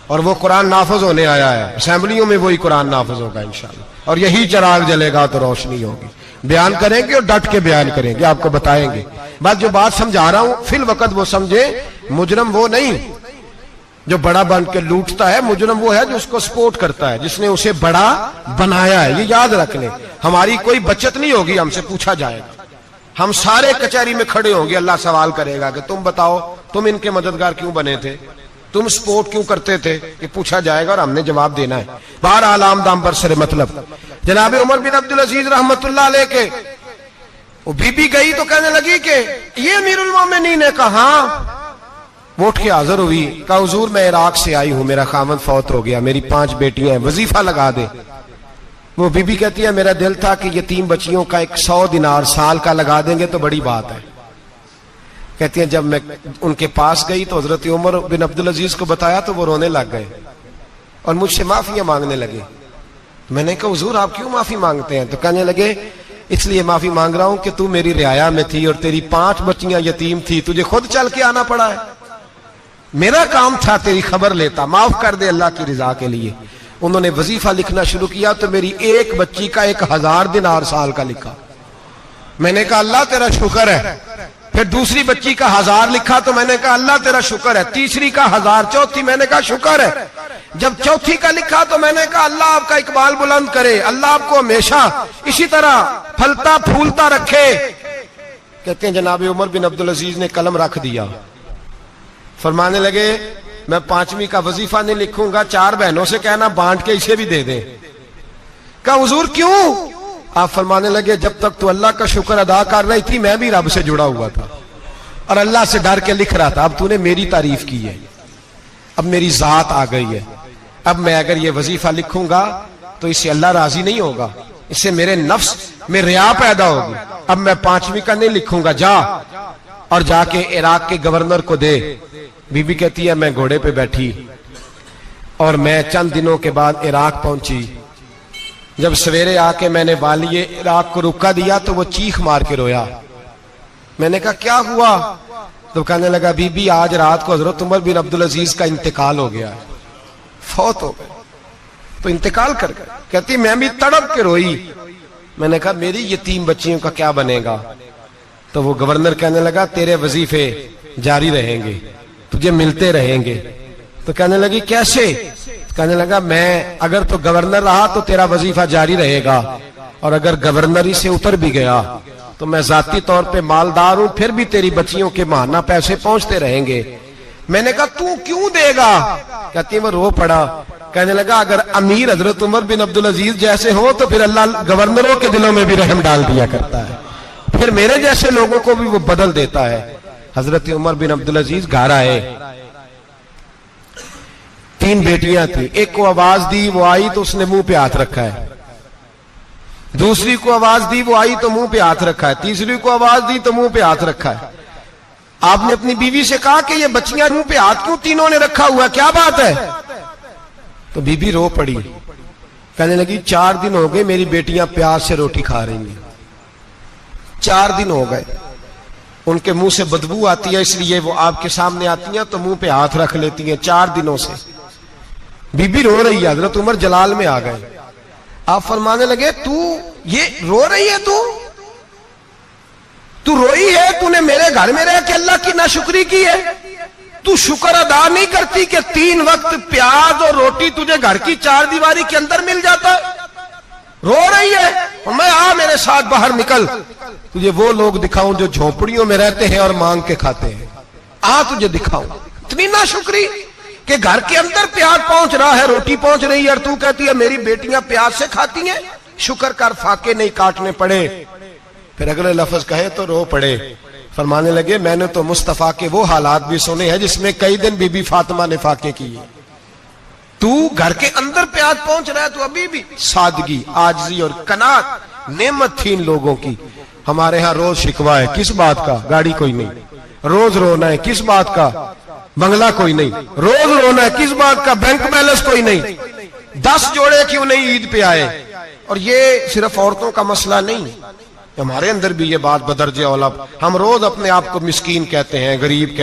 اور وہ قرآن نافذ ہونے آیا ہے، اسمبلیوں میں وہی قرآن نافذ ہوگا انشاءاللہ، اور یہی چراغ جلے گا تو روشنی ہوگی۔ بیان کریں گے اور ڈٹ کے بیان کریں گے، آپ کو بتائیں گے۔ بات جو بات سمجھا رہا ہوں فی الوقت وہ سمجھے، مجرم وہ نہیں جو بڑا بن کے لوٹتا ہے، مجرم وہ ہے جو اس کو سپورٹ کرتا ہے، جس نے اسے بڑا بنایا ہے۔ یہ یاد رکھ لیں، ہماری کوئی بچت نہیں ہوگی، ہم سے پوچھا جائے گا، ہم سارے کچہری میں کھڑے ہوں گے، اللہ سوال کرے گا کہ تم بتاؤ تم ان کے مددگار کیوں بنے تھے، تم سپورٹ کیوں کرتے تھے، یہ پوچھا جائے گا اور ہم نے جواب دینا ہے۔ بہرحال عام دام پر سر مطلب جناب عمر بن عبدالعزیز رحمت اللہ علیہ کے وہ بی بی گئی تو کہنے لگی کہ یہ امیر المومنین نے کہا، وہ اٹھ کے حاضر ہوئی، کہا حضور میں عراق سے آئی ہوں، میرا خاوند فوت ہو گیا، میری 5 بیٹیاں ہیں، وظیفہ لگا دے۔ وہ بی بی کہتی ہے میرا دل تھا کہ یتیم بچیوں کا 100 دینار سال کا لگا دیں گے تو بڑی بات ہے۔ کہتی ہیں جب میں ان کے پاس گئی تو حضرت عمر بن عبدالعزیز کو بتایا تو وہ رونے لگ گئے اور مجھ سے معافیاں مانگنے لگے۔ میں نے کہا حضور آپ کیوں معافی مانگتے ہیں؟ تو کہنے لگے اس لیے معافی مانگ رہا ہوں کہ تو میری رعایا میں تھی اور تیری 5 بچیاں یتیم تھی، تجھے خود چل کے آنا پڑا ہے، میرا کام تھا تیری خبر لیتا، معاف کر دے اللہ کی رضا کے لیے۔ انہوں نے وظیفہ لکھنا شروع کیا تو میری ایک بچی کا 1000 دینار سال کا لکھا۔ میں نے کہا اللہ تیرا شکر ہے۔ پھر دوسری بچی کا 1000 لکھا تو میں نے کہا اللہ تیرا شکر ہے۔ تیسری کا 1000، چوتھی میں نے کہا شکر ہے۔ جب چوتھی کا لکھا تو میں نے کہا اللہ آپ کا اقبال بلند کرے، اللہ آپ کو ہمیشہ اسی طرح پھلتا پھولتا رکھے۔ کہتے ہیں جناب عمر بن عبدالعزیز نے قلم رکھ دیا، فرمانے لگے میں 5ویں کا وظیفہ نہیں لکھوں گا، 4 بہنوں سے کہنا بانٹ کے اسے بھی دے دیں۔ کہا حضور کیوں؟ آپ فرمانے لگے جب تک تو اللہ کا شکر ادا کر رہی تھی میں بھی رب سے جڑا ہوا تھا اور اللہ سے ڈر کے لکھ رہا تھا، اب تو نے میری تعریف کی ہے، اب میری ذات آ گئی ہے، اب میں اگر یہ وظیفہ لکھوں گا تو اس سے اللہ راضی نہیں ہوگا، اس سے میرے نفس میں ریا پیدا ہوگی، اب میں 5ویں کا نہیں لکھوں گا، جا اور جا کے عراق کے گورنر کو دے۔ بی بی کہتی ہے میں گھوڑے پہ بیٹھی اور میں چند دنوں کے بعد عراق پہنچی۔ جب سویرے آ کے میں نے والی عراق کو رکا دیا تو وہ چیخ مار کے رویا۔ میں نے کہا کیا ہوا؟ تو کہنے لگا بی بی آج رات کو حضرت عمر بن عبدالعزیز کا انتقال ہو گیا ہے، فوت ہو گئے، تو انتقال کر گئے۔ کہتی میں بھی تڑپ کے روئی۔ میں نے کہا میری یتیم بچیوں کا کیا بنے گا؟ تو وہ گورنر کہنے لگا تیرے وظیفے جاری رہیں گے، تجھے ملتے رہیں گے۔ تو کہنے لگی کیسے؟ کہنے لگا میں اگر تو گورنر رہا تو تیرا وظیفہ جاری رہے گا، اور اگر گورنری سے اتر بھی گیا تو میں ذاتی طور پہ مالدار ہوں، پھر بھی تیری بچیوں کے ماہانہ پیسے پہنچتے رہیں گے۔ میں نے کہا تو کیوں دے گا؟ کہتی وہ رو پڑا۔ کہنے لگا اگر امیر حضرت عمر بن عبدالعزیز جیسے ہو تو پھر اللہ گورنروں کے دلوں میں بھی رحم ڈال دیا کرتا ہے، پھر میرے جیسے لوگوں کو بھی وہ بدل دیتا ہے۔ حضرت عمر بن عبدالعزیز گھر آئے، 3 بیٹیاں تھیں، ایک کو آواز دی، وہ آئی تو اس نے منہ پہ ہاتھ رکھا ہے، دوسری کو آواز دی وہ آئی تو منہ پہ ہاتھ رکھا ہے, تیسری کو آواز دی تو منہ پہ ہاتھ رکھا ہے. آپ نے اپنی بیوی سے کہا کہ یہ بچیاں منہ پہ ہاتھ کیوں تینوں نے رکھا ہوا ہے, کیا بات ہے؟ تو بی بی رو پڑی, کہنے لگی 4 دن ہو گئے میری بیٹیاں پیار سے روٹی کھا رہی ہیں, 4 دن ہو گئے, ان کے منہ سے بدبو آتی ہے اس لیے وہ آپ کے سامنے آتی ہیں تو منہ پہ ہاتھ رکھ لیتی ہیں 4 دنوں سے. بی بی رو رہی ہے, حضرت عمر جلال میں آ گئے. آپ فرمانے لگے تو یہ رو رہی ہے, تو روئی ہے, تو نے میرے گھر میں رہ کے اللہ کی ناشکری کی ہے, تو شکر ادا نہیں کرتی کہ 3 وقت پیاز اور روٹی تجھے گھر کی 4 دیواری کے اندر مل جاتا, رو رہی ہے. میں آ میرے ساتھ باہر نکل, تجھے وہ لوگ دکھاؤں جو جھونپڑیوں میں رہتے ہیں اور مانگ کے کھاتے ہیں, آ تجھے دکھاؤں. اتنی ناشکری کہ گھر کے اندر پیاز پہنچ رہا ہے, روٹی پہنچ رہی ہے, اور تو کہتی ہے میری بیٹیاں پیاز سے کھاتی ہیں, شکر کر فاقے نہیں کاٹنے پڑے. پھر اگلے لفظ کہے تو رو پڑے. فرمانے لگے میں نے تو مصطفیٰ کے وہ حالات بھی سنے ہیں جس میں کئی دن بی بی فاطمہ نے فاقے کیے. تو گھر کے اندر پیاز پہنچ رہا ہے, تو ابھی بھی سادگی, عاجزی اور قناعت نعمت تھی ان لوگوں کی. ہمارے ہاں روز شکوا ہے, کس بات کا؟ گاڑی کوئی نہیں. روز رونا ہے, کس بات کا؟ بنگلہ کوئی نہیں. روز رونا ہے, کس بات کا؟ بینک بیلنس کوئی نہیں. 10 جوڑے کیوں نہیں عید پہ آئے؟ اور یہ صرف عورتوں کا مسئلہ نہیں, ہمارے اندر بھی یہ بات بدرجہ اولا. ہم روز اپنے آپ کو مسکین کہتے ہیں, غریب کہتے ہیں.